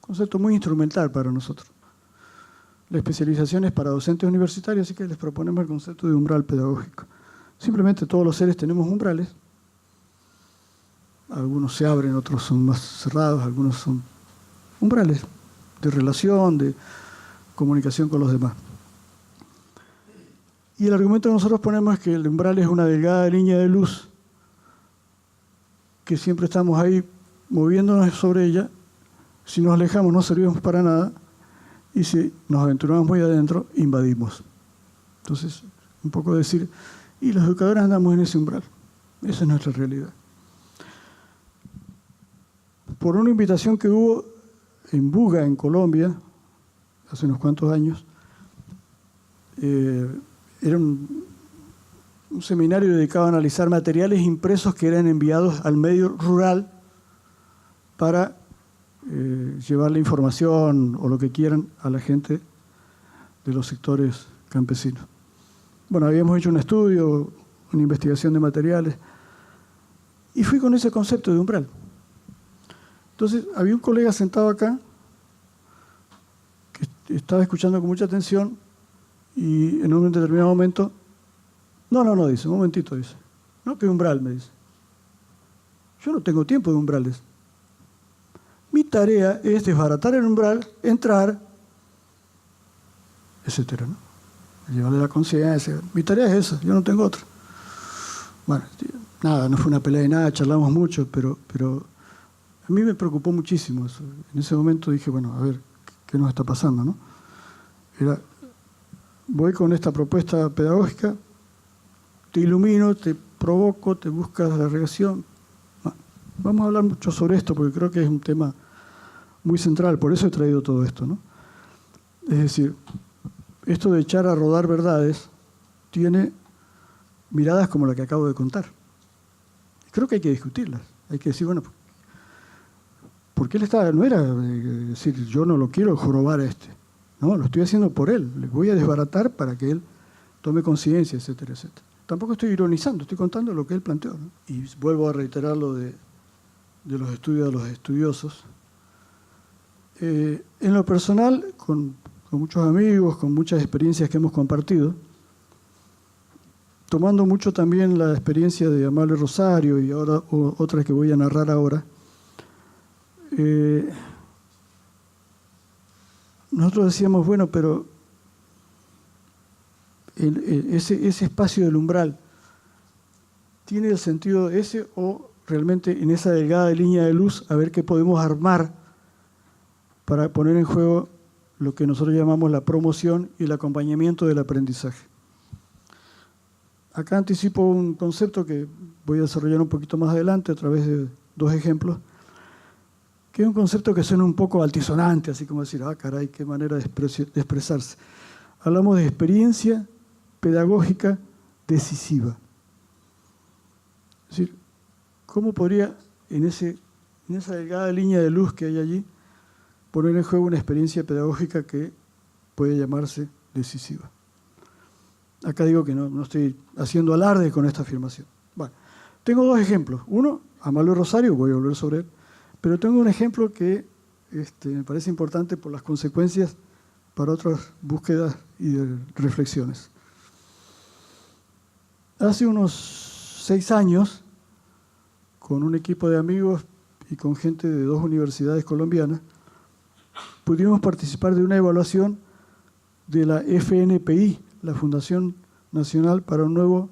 Concepto muy instrumental para nosotros. La especialización es para docentes universitarios, así que les proponemos el concepto de umbral pedagógico. Simplemente todos los seres tenemos umbrales. Algunos se abren, otros son más cerrados, algunos son umbrales de relación, de comunicación con los demás. Y el argumento que nosotros ponemos es que el umbral es una delgada línea de luz que siempre estamos ahí moviéndonos sobre ella. Si nos alejamos no servimos para nada y si nos aventuramos muy adentro, invadimos. Entonces, un poco decir, y los educadores andamos en ese umbral. Esa es nuestra realidad. Por una invitación que hubo en Buga, en Colombia, hace unos cuantos años, era un seminario dedicado a analizar materiales impresos que eran enviados al medio rural para llevar la información o lo que quieran a la gente de los sectores campesinos. Bueno, habíamos hecho un estudio, una investigación de materiales, y fui con ese concepto de umbral. Entonces, había un colega sentado acá que estaba escuchando con mucha atención y en un determinado momento, no, dice, un momentito, dice. No, que umbral, me dice. Yo no tengo tiempo de umbrales. Mi tarea es desbaratar el umbral, entrar, etcétera, ¿no? Llevarle la conciencia. Mi tarea es esa, yo no tengo otra. Bueno, nada, no fue una pelea de nada, charlamos mucho, pero a mí me preocupó muchísimo eso. En ese momento dije, bueno, a ver, ¿qué nos está pasando, no? Voy con esta propuesta pedagógica, te ilumino, te provoco, te buscas la reacción. Vamos a hablar mucho sobre esto porque creo que es un tema muy central, por eso he traído todo esto, ¿no? Es decir, esto de echar a rodar verdades tiene miradas como la que acabo de contar. Creo que hay que discutirlas. Hay que decir, bueno, ¿por qué él estaba? No era decir, yo no lo quiero jorobar a este. No, lo estoy haciendo por él. Le voy a desbaratar para que él tome conciencia, etcétera, etcétera. Tampoco estoy ironizando, estoy contando lo que él planteó, ¿no? Y vuelvo a reiterar lo de los estudios de los estudiosos. En lo personal, con muchos amigos, con muchas experiencias que hemos compartido, tomando mucho también la experiencia de Amable Rosario y ahora otras que voy a narrar ahora, nosotros decíamos, bueno, pero ese espacio del umbral tiene el sentido ese o realmente en esa delgada línea de luz a ver qué podemos armar para poner en juego lo que nosotros llamamos la promoción y el acompañamiento del aprendizaje. Acá anticipo un concepto que voy a desarrollar un poquito más adelante a través de 2 ejemplos, que es un concepto que suena un poco altisonante, así como decir, caray, qué manera de expresarse. Hablamos de experiencia pedagógica decisiva. Es decir, ¿cómo podría en esa delgada línea de luz que hay allí poner en juego una experiencia pedagógica que puede llamarse decisiva? Acá digo que no estoy haciendo alarde con esta afirmación. Bueno, tengo 2 ejemplos. Uno, Amable Rosario, voy a volver sobre él, pero tengo un ejemplo que me parece importante por las consecuencias para otras búsquedas y reflexiones. Hace unos 6 años, con un equipo de amigos y con gente de 2 universidades colombianas, pudimos participar de una evaluación de la FNPI, la Fundación Nacional para un Nuevo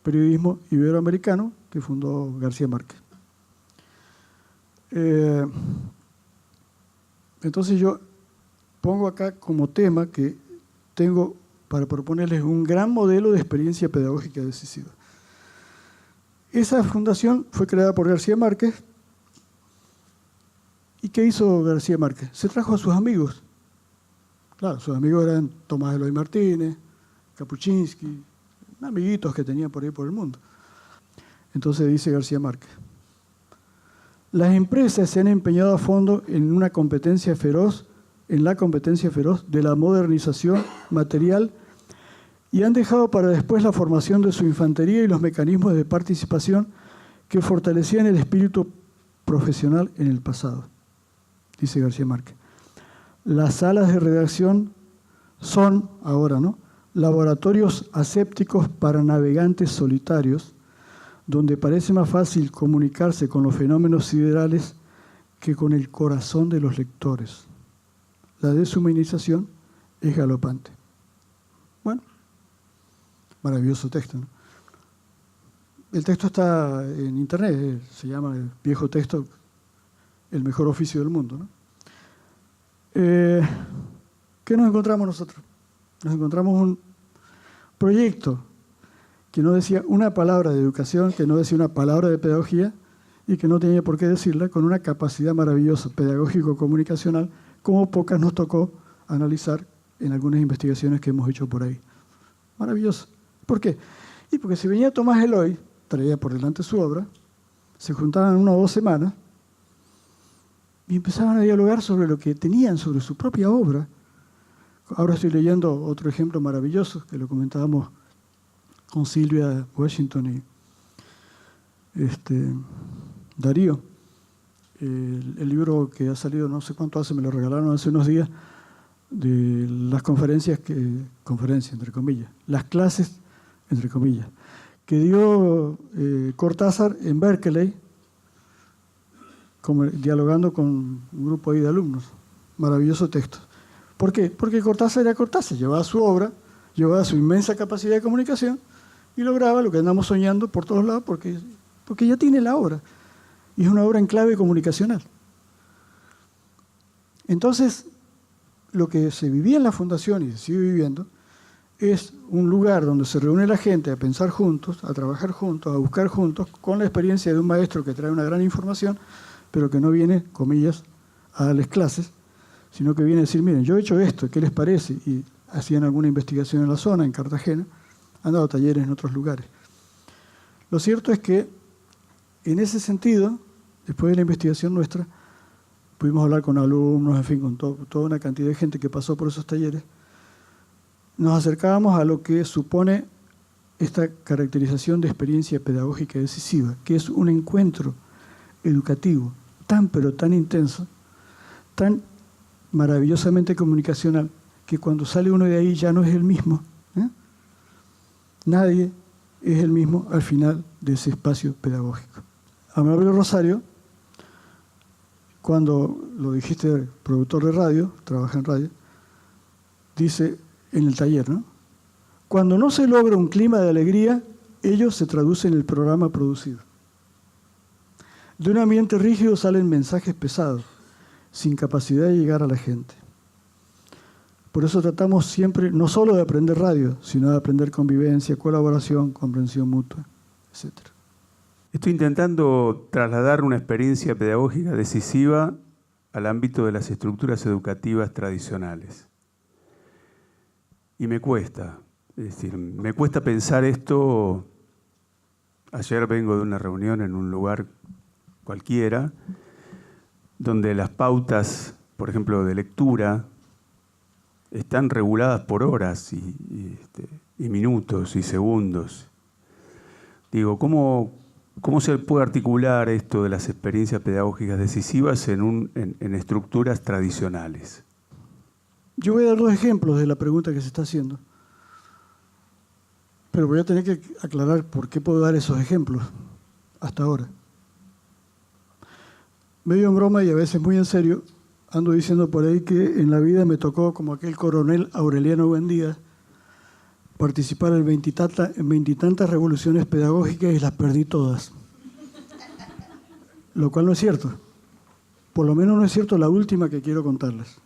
Periodismo Iberoamericano, que fundó García Márquez. Entonces yo pongo acá como tema que tengo para proponerles un gran modelo de experiencia pedagógica decisiva. Esa fundación fue creada por García Márquez. ¿Y qué hizo García Márquez? Se trajo a sus amigos. Claro, sus amigos eran Tomás Eloy Martínez, Kapuczynski, amiguitos que tenía por ahí por el mundo. Entonces dice García Márquez, las empresas se han empeñado a fondo en la competencia feroz de la modernización material y han dejado para después la formación de su infantería y los mecanismos de participación que fortalecían el espíritu profesional en el pasado, dice García Márquez. Las salas de redacción son, ahora, ¿no?, laboratorios asépticos para navegantes solitarios, donde parece más fácil comunicarse con los fenómenos siderales que con el corazón de los lectores. La deshumanización es galopante. Bueno, maravilloso texto, ¿no? El texto está en internet, se llama el viejo texto, el mejor oficio del mundo, ¿no? ¿Qué nos encontramos nosotros? Nos encontramos un proyecto que no decía una palabra de educación, que no decía una palabra de pedagogía y que no tenía por qué decirla, con una capacidad maravillosa pedagógico-comunicacional, como pocas nos tocó analizar en algunas investigaciones que hemos hecho por ahí. Maravilloso. ¿Por qué? Y porque si venía Tomás Eloy, traía por delante su obra, se juntaban 1 o 2 semanas y empezaban a dialogar sobre lo que tenían, sobre su propia obra. Ahora estoy leyendo otro ejemplo maravilloso, que lo comentábamos con Silvia Washington y Darío. El libro que ha salido no sé cuánto hace, me lo regalaron hace unos días, de las conferencias entre comillas, las clases entre comillas, que dio Cortázar en Berkeley, dialogando con un grupo ahí de alumnos. Maravilloso texto. ¿Por qué? Porque Cortázar era Cortázar, llevaba su obra, llevaba su inmensa capacidad de comunicación y lograba lo que andamos soñando por todos lados porque ya tiene la obra. Y es una obra en clave comunicacional. Entonces, lo que se vivía en la fundación y se sigue viviendo es un lugar donde se reúne la gente a pensar juntos, a trabajar juntos, a buscar juntos, con la experiencia de un maestro que trae una gran información, pero que no viene, comillas, a darles clases, sino que viene a decir, miren, yo he hecho esto, ¿qué les parece? Y hacían alguna investigación en la zona, en Cartagena, han dado talleres en otros lugares. Lo cierto es que, en ese sentido, después de la investigación nuestra, pudimos hablar con alumnos, en fin, con toda una cantidad de gente que pasó por esos talleres, nos acercábamos a lo que supone esta caracterización de experiencia pedagógica decisiva, que es un encuentro educativo tan pero tan intenso, tan maravillosamente comunicacional, que cuando sale uno de ahí ya no es el mismo. Nadie es el mismo al final de ese espacio pedagógico. Amable Rosario, cuando lo dijiste, productor de radio, trabaja en radio, dice en el taller, ¿no? Cuando no se logra un clima de alegría, ello se traduce en el programa producido. De un ambiente rígido salen mensajes pesados, sin capacidad de llegar a la gente. Por eso tratamos siempre no solo de aprender radio, sino de aprender convivencia, colaboración, comprensión mutua, etc. Estoy intentando trasladar una experiencia pedagógica decisiva al ámbito de las estructuras educativas tradicionales. Y me cuesta, es decir, me cuesta pensar esto. Ayer vengo de una reunión en un lugar cualquiera, donde las pautas, por ejemplo, de lectura, están reguladas por horas y minutos y segundos. Digo, ¿cómo se puede articular esto de las experiencias pedagógicas decisivas en estructuras tradicionales? Yo voy a dar 2 ejemplos de la pregunta que se está haciendo, pero voy a tener que aclarar por qué puedo dar esos ejemplos hasta ahora. Medio en broma y a veces muy en serio, ando diciendo por ahí que en la vida me tocó, como aquel coronel Aureliano Buendía, participar en veintitantas revoluciones pedagógicas y las perdí todas. Lo cual no es cierto. Por lo menos no es cierto la última que quiero contarles.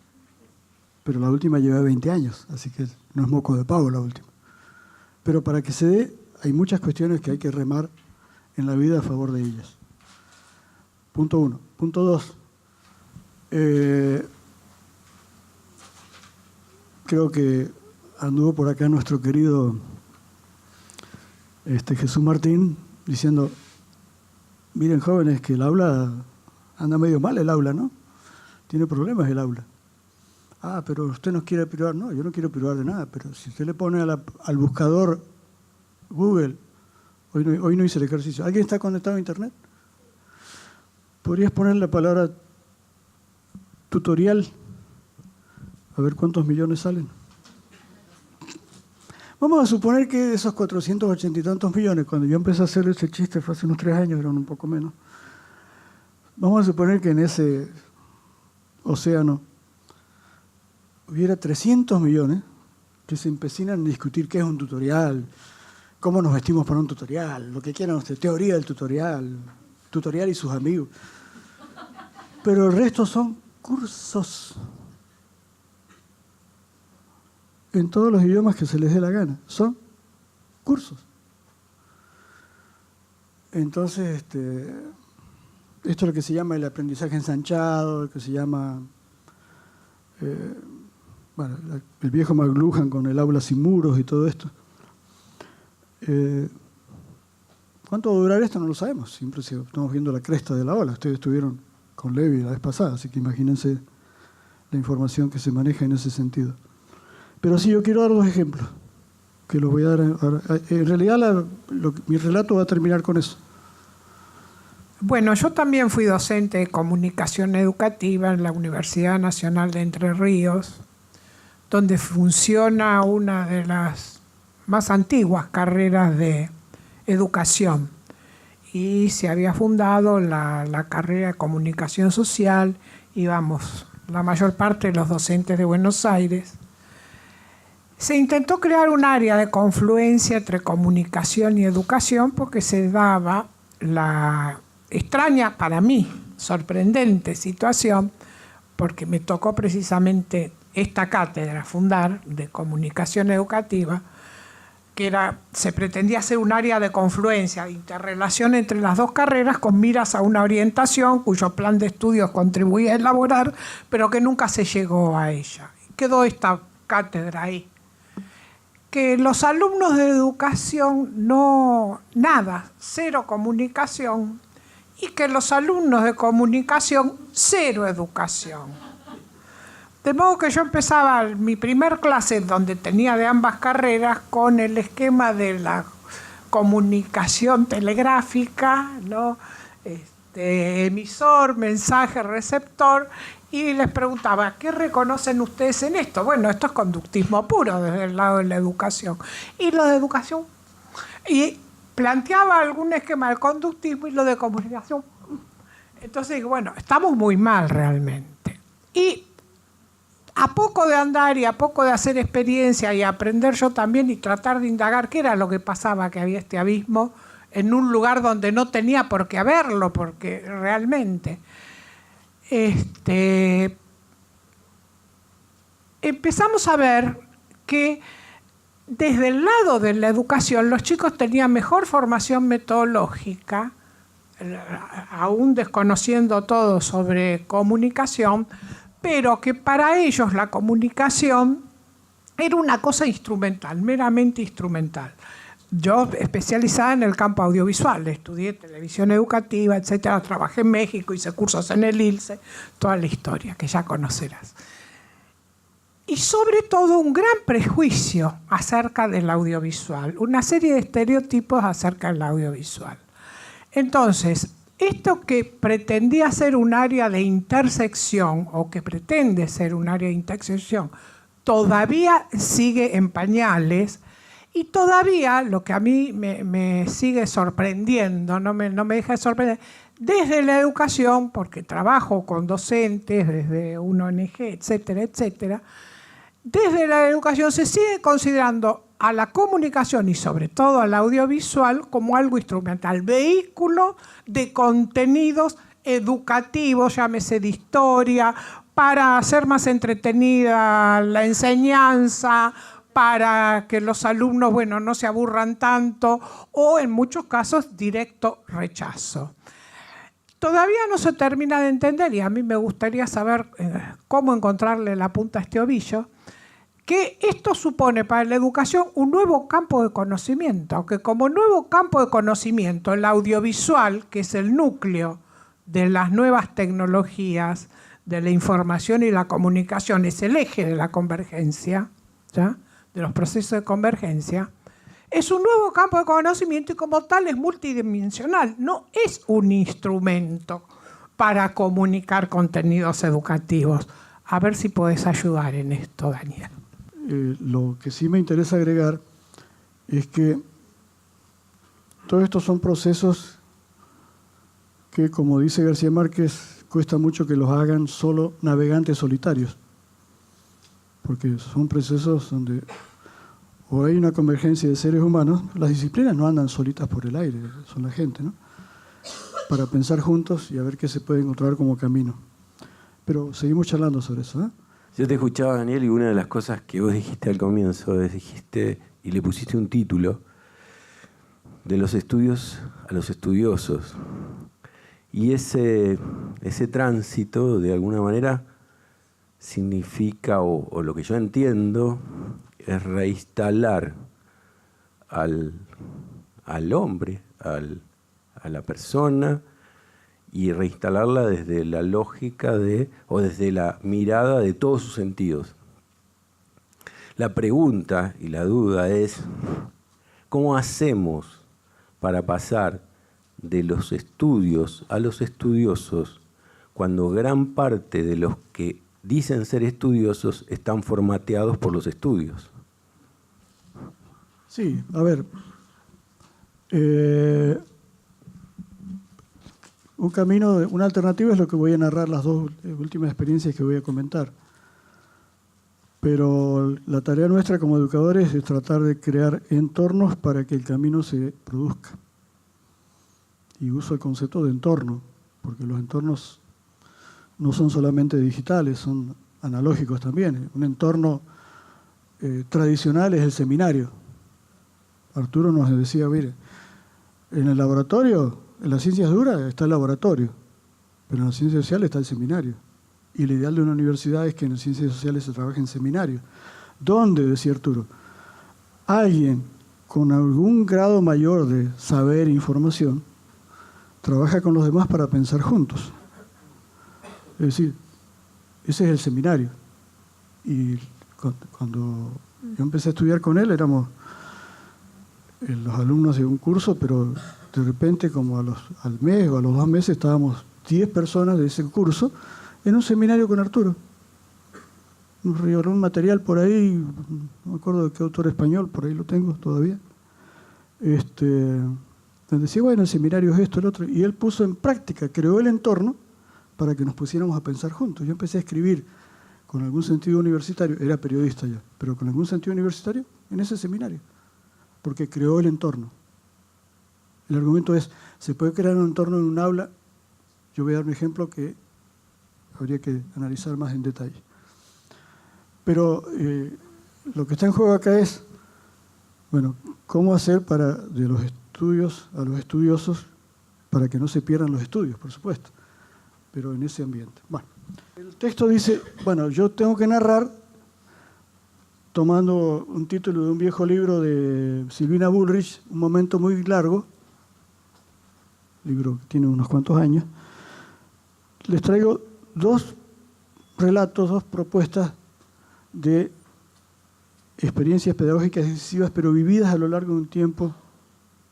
Pero la última lleva 20 años, así que no es moco de pavo la última. Pero para que se dé, hay muchas cuestiones que hay que remar en la vida a favor de ellas. Punto 1. Punto 2. Creo que anduvo por acá nuestro querido Jesús Martín diciendo, miren jóvenes, que el aula anda medio mal, el aula, ¿no? Tiene problemas el aula. Ah, pero usted nos quiere privar. No, yo no quiero privar de nada, pero si usted le pone al buscador Google, hoy no hice el ejercicio, ¿alguien está conectado a internet? ¿Podrías poner la palabra tutorial? A ver cuántos millones salen. Vamos a suponer que de esos 480 y tantos millones, cuando yo empecé a hacer ese chiste fue hace unos 3 años, eran un poco menos. Vamos a suponer que en ese océano hubiera 300 millones que se empecinan en discutir qué es un tutorial, cómo nos vestimos para un tutorial, lo que quieran ustedes, teoría del tutorial y sus amigos. Pero el resto son cursos. En todos los idiomas que se les dé la gana. Son cursos. Entonces, esto es lo que se llama el aprendizaje ensanchado, el que se llama el viejo McLuhan con el aula sin muros y todo esto. ¿Cuánto va a durar esto? No lo sabemos. Siempre estamos viendo la cresta de la ola. Ustedes estuvieron con Levi la vez pasada, así que imagínense la información que se maneja en ese sentido. Pero sí, yo quiero dar 2 ejemplos, que los voy a dar ahora. En realidad, mi relato va a terminar con eso. Bueno, yo también fui docente de comunicación educativa en la Universidad Nacional de Entre Ríos, donde funciona una de las más antiguas carreras de educación. Y se había fundado la carrera de comunicación social, íbamos la mayor parte de los docentes de Buenos Aires. Se intentó crear un área de confluencia entre comunicación y educación porque se daba la extraña, para mí, sorprendente situación, porque me tocó precisamente esta cátedra fundar de comunicación educativa, que se pretendía hacer un área de confluencia, de interrelación entre las 2 carreras con miras a una orientación cuyo plan de estudios contribuía a elaborar, pero que nunca se llegó a ella. Quedó esta cátedra ahí. Que los alumnos de educación cero comunicación, y que los alumnos de comunicación, 0 educación. De modo que yo empezaba mi primer clase, donde tenía de ambas carreras, con el esquema de la comunicación telegráfica, ¿no? Emisor, mensaje, receptor, y les preguntaba, ¿qué reconocen ustedes en esto? Bueno, esto es conductismo puro desde el lado de la educación. Y lo de educación, y planteaba algún esquema de conductismo y lo de comunicación. Entonces, bueno, estamos muy mal realmente. Y a poco de andar y a poco de hacer experiencia y aprender yo también y tratar de indagar qué era lo que pasaba, que había este abismo en un lugar donde no tenía por qué haberlo, porque realmente empezamos a ver que desde el lado de la educación los chicos tenían mejor formación metodológica, aún desconociendo todo sobre comunicación, pero que para ellos la comunicación era una cosa instrumental, meramente instrumental. Yo, especializada en el campo audiovisual, estudié televisión educativa, etcétera, trabajé en México, hice cursos en el ILSE, toda la historia que ya conocerás. Y sobre todo un gran prejuicio acerca del audiovisual, una serie de estereotipos acerca del audiovisual. Entonces, esto que pretendía ser un área de intersección, o que pretende ser un área de intersección, todavía sigue en pañales, y todavía lo que a mí me sigue sorprendiendo, no me deja de sorprender, desde la educación, porque trabajo con docentes, desde una ONG, etcétera, etcétera, desde la educación se sigue considerando a la comunicación y sobre todo al audiovisual como algo instrumental, vehículo de contenidos educativos, llámese de historia, para hacer más entretenida la enseñanza, para que los alumnos, no se aburran tanto, o en muchos casos directo rechazo. Todavía no se termina de entender, y a mí me gustaría saber cómo encontrarle la punta a este ovillo, que esto supone para la educación un nuevo campo de conocimiento, que como nuevo campo de conocimiento, el audiovisual, que es el núcleo de las nuevas tecnologías, de la información y la comunicación, es el eje de la convergencia, ¿ya?, de los procesos de convergencia, es un nuevo campo de conocimiento y como tal es multidimensional, no es un instrumento para comunicar contenidos educativos. A ver si podés ayudar en esto, Daniel. Lo que sí me interesa agregar es que todos estos son procesos que, como dice García Márquez, cuesta mucho que los hagan solo navegantes solitarios, porque son procesos donde o hay una convergencia de seres humanos. Las disciplinas no andan solitas por el aire, son la gente, ¿no?, para pensar juntos y a ver qué se puede encontrar como camino. Pero seguimos charlando sobre eso, ¿eh? Yo te escuchaba, Daniel, y una de las cosas que vos dijiste al comienzo, dijiste y le pusiste un título, de los estudios a los estudiosos. Y ese tránsito, de alguna manera, significa, o lo que yo entiendo, es reinstalar al hombre, a la persona, y reinstalarla desde la lógica o desde la mirada de todos sus sentidos. La pregunta y la duda es, ¿cómo hacemos para pasar de los estudios a los estudiosos cuando gran parte de los que dicen ser estudiosos están formateados por los estudios? Sí, a ver, un camino, una alternativa es lo que voy a narrar, las dos últimas experiencias que voy a comentar. Pero la tarea nuestra como educadores es tratar de crear entornos para que el camino se produzca. Y uso el concepto de entorno, porque los entornos no son solamente digitales, son analógicos también. Un entorno tradicional es el seminario. Arturo nos decía, mire, en el laboratorio, en las ciencias duras está el laboratorio, pero en las ciencias sociales está el seminario. Y el ideal de una universidad es que en las ciencias sociales se trabaje en seminario. ¿Dónde, decía Arturo? Alguien con algún grado mayor de saber e información trabaja con los demás para pensar juntos. Es decir, ese es el seminario. Y cuando yo empecé a estudiar con él, éramos los alumnos de un curso, pero de repente, como al mes o a los 2 meses, estábamos 10 personas de ese curso en un seminario con Arturo. Nos regaló un material por ahí, no me acuerdo de qué autor español, por ahí lo tengo todavía. Donde decía, bueno, el seminario es esto, el otro. Y él puso en práctica, creó el entorno para que nos pusiéramos a pensar juntos. Yo empecé a escribir con algún sentido universitario, era periodista ya, pero con algún sentido universitario en ese seminario, porque creó el entorno. El argumento es, ¿se puede crear un entorno en un aula? Yo voy a dar un ejemplo que habría que analizar más en detalle. Pero lo que está en juego acá es, bueno, ¿cómo hacer de los estudios a los estudiosos para que no se pierdan los estudios, por supuesto, pero en ese ambiente? Bueno, el texto dice, bueno, yo tengo que narrar tomando un título de un viejo libro de Silvina Bullrich, un momento muy largo, libro que tiene unos cuantos años. Les traigo 2 relatos, 2 propuestas de experiencias pedagógicas decisivas, pero vividas a lo largo de un tiempo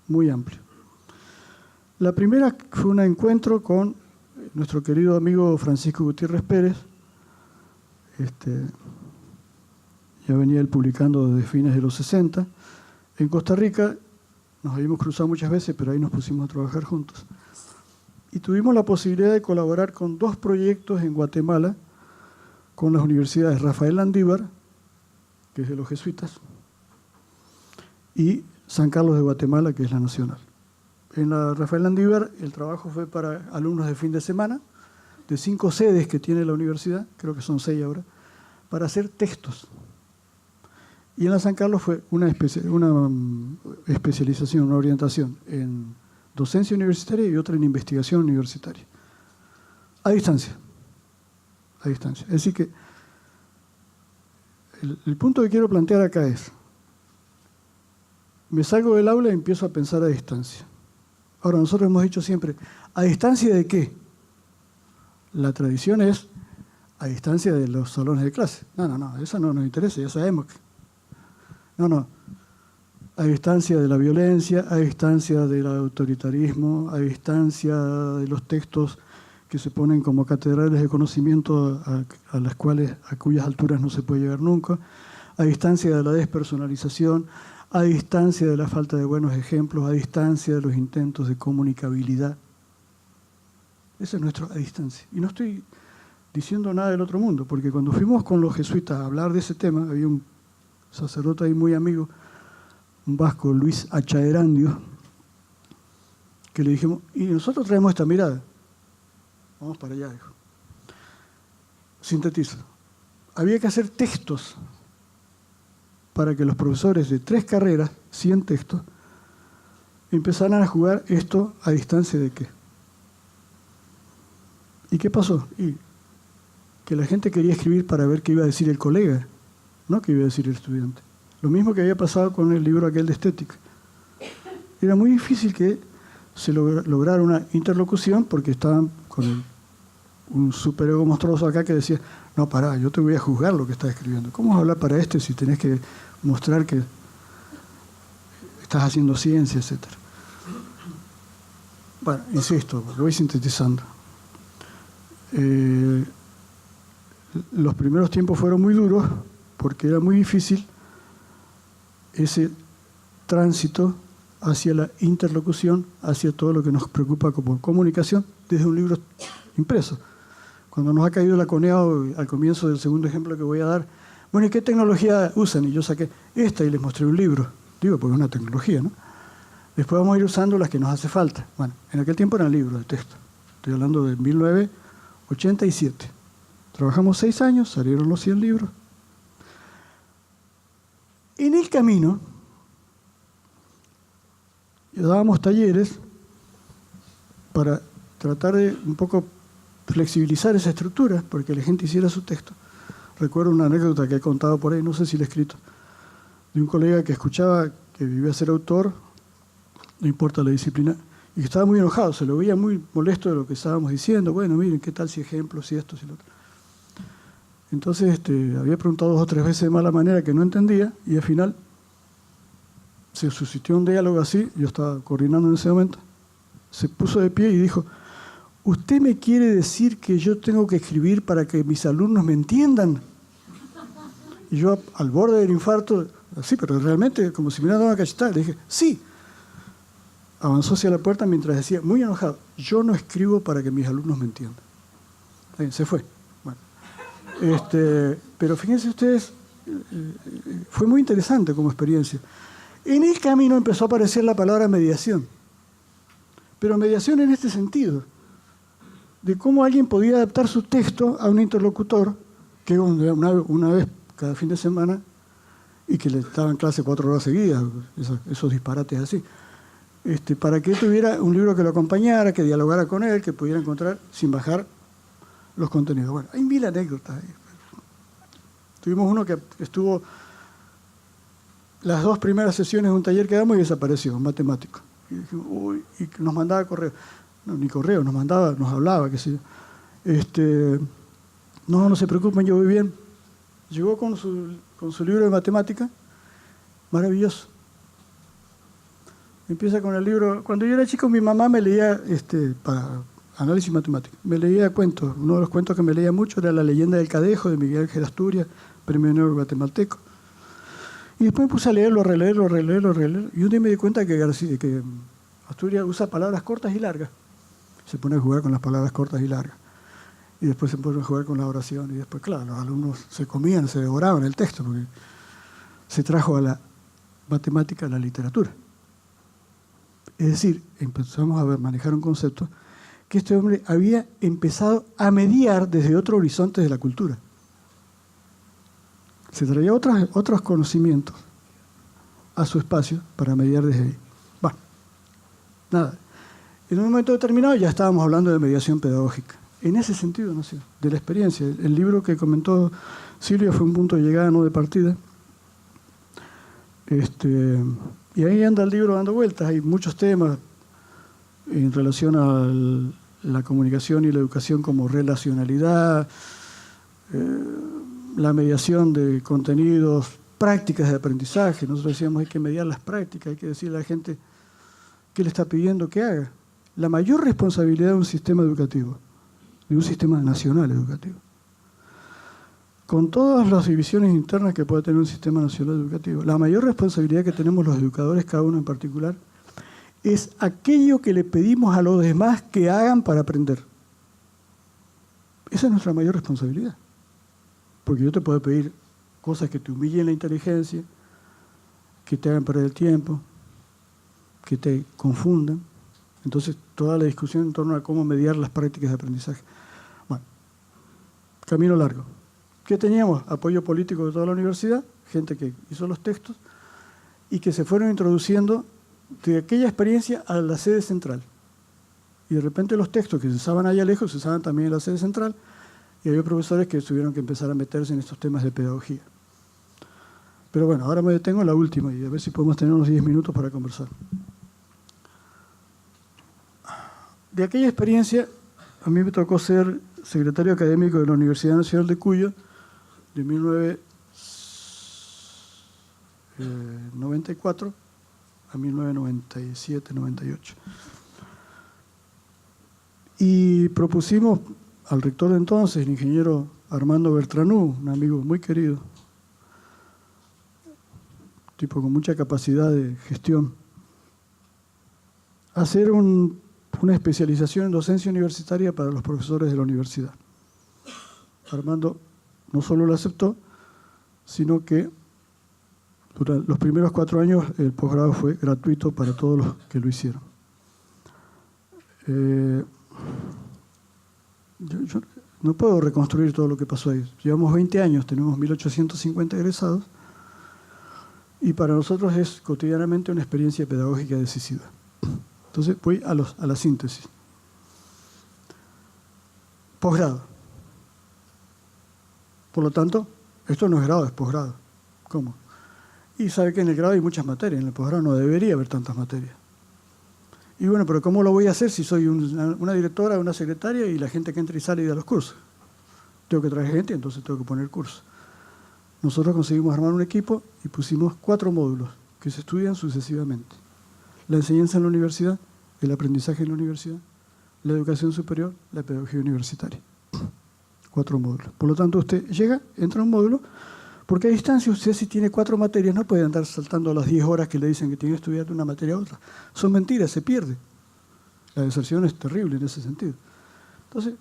muy amplio. La primera fue un encuentro con nuestro querido amigo Francisco Gutiérrez Pérez. Ya venía él publicando desde fines de los 60. En Costa Rica nos habíamos cruzado muchas veces, pero ahí nos pusimos a trabajar juntos. Y tuvimos la posibilidad de colaborar con 2 proyectos en Guatemala con las universidades Rafael Landívar, que es de los jesuitas, y San Carlos de Guatemala, que es la nacional. En la Rafael Landívar el trabajo fue para alumnos de fin de semana, de 5 sedes que tiene la universidad, creo que son 6 ahora, para hacer textos. Y en la San Carlos fue una especialización, una orientación en docencia universitaria y otra en investigación universitaria. A distancia. A distancia. Es decir que el punto que quiero plantear acá es, me salgo del aula y empiezo a pensar a distancia. Ahora, nosotros hemos dicho siempre, ¿a distancia de qué? La tradición es a distancia de los salones de clase. No, eso no nos interesa, ya sabemos que... No, a distancia de la violencia, a distancia del autoritarismo, a distancia de los textos que se ponen como catedrales de conocimiento a las cuales, a cuyas alturas no se puede llegar nunca, a distancia de la despersonalización, a distancia de la falta de buenos ejemplos, a distancia de los intentos de comunicabilidad. Ese es nuestro a distancia. Y no estoy diciendo nada del otro mundo, porque cuando fuimos con los jesuitas a hablar de ese tema, había un sacerdote ahí muy amigo, un vasco, Luis Achaerandio, que le dijimos, y nosotros traemos esta mirada. Vamos para allá, dijo. Sintetizo. Había que hacer textos para que los profesores de 3 carreras, 100 textos, empezaran a jugar esto a distancia de qué. ¿Y qué pasó? Y que la gente quería escribir para ver qué iba a decir el colega, no qué iba a decir el estudiante. Lo mismo que había pasado con el libro aquel de estética. era muy difícil que se lograra una interlocución porque estaban con un superego monstruoso acá que decía, no, pará, yo te voy a juzgar lo que estás escribiendo. ¿Cómo vas a hablar para esto si tenés que mostrar que estás haciendo ciencia, etcétera? Bueno, insisto, lo voy sintetizando. Los primeros tiempos fueron muy duros porque era muy difícil ese tránsito hacia la interlocución, hacia todo lo que nos preocupa como comunicación desde un libro impreso. Cuando nos ha caído la coneado al comienzo del segundo ejemplo que voy a dar, bueno, ¿y qué tecnología usan? Y yo saqué esta y les mostré un libro. Digo, porque es una tecnología, ¿no? Después vamos a ir usando las que nos hace falta. Bueno, en aquel tiempo eran libros de texto. Estoy hablando de 1987. Trabajamos 6 años, salieron los 100 libros. En el camino, dábamos talleres para tratar de un poco flexibilizar esa estructura, porque la gente hiciera su texto. Recuerdo una anécdota que he contado por ahí, no sé si la he escrito, de un colega que escuchaba que vivía a ser autor, no importa la disciplina, y que estaba muy enojado, se lo veía muy molesto de lo que estábamos diciendo. Bueno, miren, ¿qué tal si ejemplos, si esto, si lo otro? Entonces había preguntado 2 o 3 veces de mala manera que no entendía, y al final se suscitó un diálogo así, yo estaba coordinando en ese momento, se puso de pie y dijo, ¿usted me quiere decir que yo tengo que escribir para que mis alumnos me entiendan? Y yo, al borde del infarto, así, pero realmente como si me hubiera dado una cachetada, le dije, sí. Avanzó hacia la puerta mientras decía, muy enojado, yo no escribo para que mis alumnos me entiendan. Se fue. Bueno, pero fíjense ustedes, fue muy interesante como experiencia. En el camino empezó a aparecer la palabra mediación. Pero mediación en este sentido, de cómo alguien podía adaptar su texto a un interlocutor que una vez cada fin de semana y que le daban clase 4 horas seguidas, esos disparates así, para que él tuviera un libro que lo acompañara, que dialogara con él, que pudiera encontrar sin bajar los contenidos. Bueno, hay 1000 anécdotas. Tuvimos uno que estuvo las 2 primeras sesiones de un taller que damos y desapareció, un matemático. Y dijimos, uy, y nos mandaba correo. No, ni correo, nos hablaba, qué sé yo. No se preocupen, yo voy bien. Llegó con su libro de matemática, maravilloso. Empieza con el libro. Cuando yo era chico, mi mamá me leía, para análisis matemático, me leía cuentos. Uno de los cuentos que me leía mucho era La leyenda del Cadejo, de Miguel Ángel Asturias, premio Nobel guatemalteco. Y después me puse a leerlo, a releerlo. Y un día me di cuenta que Asturias usa palabras cortas y largas. Se pone a jugar con las palabras cortas y largas. Y después se pone a jugar con la oración. Y después, claro, los alumnos se comían, se devoraban el texto, porque se trajo a la matemática, a la literatura. Es decir, empezamos a manejar un concepto que este hombre había empezado a mediar desde otro horizonte de la cultura. Se traía otros conocimientos a su espacio para mediar desde ahí. Bueno, nada. En un momento determinado ya estábamos hablando de mediación pedagógica. En ese sentido, no sé, de la experiencia. El libro que comentó Silvia fue un punto de llegada, no de partida. Y ahí anda el libro dando vueltas. Hay muchos temas en relación a la comunicación y la educación como relacionalidad, la mediación de contenidos, prácticas de aprendizaje. Nosotros decíamos hay que mediar las prácticas, hay que decirle a la gente qué le está pidiendo que haga. La mayor responsabilidad de un sistema educativo, de un sistema nacional educativo, con todas las divisiones internas que puede tener un sistema nacional educativo, la mayor responsabilidad que tenemos los educadores, cada uno en particular, es aquello que le pedimos a los demás que hagan para aprender. Esa es nuestra mayor responsabilidad. Porque yo te puedo pedir cosas que te humillen la inteligencia, que te hagan perder el tiempo, que te confundan. Entonces, toda la discusión en torno a cómo mediar las prácticas de aprendizaje. Bueno, camino largo. ¿Qué teníamos? Apoyo político de toda la universidad, gente que hizo los textos y que se fueron introduciendo de aquella experiencia a la sede central. Y de repente los textos que se usaban allá lejos se usaban también en la sede central y había profesores que tuvieron que empezar a meterse en estos temas de pedagogía. Pero bueno, ahora me detengo en la última y a ver si podemos tener unos 10 minutos para conversar. de aquella experiencia, a mí me tocó ser secretario académico de la Universidad Nacional de Cuyo de 1994 a 1997-98. Y propusimos al rector de entonces, el ingeniero Armando Bertranú, un amigo muy querido, tipo con mucha capacidad de gestión, hacer una especialización en docencia universitaria para los profesores de la universidad. Armando no solo lo aceptó, sino que durante los primeros 4 años el posgrado fue gratuito para todos los que lo hicieron. Yo no puedo reconstruir todo lo que pasó ahí. Llevamos 20 años, tenemos 1.850 egresados, y para nosotros es cotidianamente una experiencia pedagógica decisiva. Entonces voy a la síntesis. Posgrado. Por lo tanto, esto no es grado, es posgrado. ¿Cómo? Y sabe que en el grado hay muchas materias, en el posgrado no debería haber tantas materias. Y bueno, pero ¿cómo lo voy a hacer si soy una directora, una secretaria y la gente que entra y sale y da los cursos? Tengo que traer gente, entonces tengo que poner cursos. Nosotros conseguimos armar un equipo y pusimos 4 módulos que se estudian sucesivamente. La enseñanza en la universidad, el aprendizaje en la universidad, la educación superior, la pedagogía universitaria. 4 módulos. Por lo tanto, usted llega, entra a un módulo, porque a distancia usted si tiene 4 materias no puede andar saltando a las 10 horas que le dicen que tiene que estudiar de una materia a otra. Son mentiras, se pierde. La deserción es terrible en ese sentido. Entonces,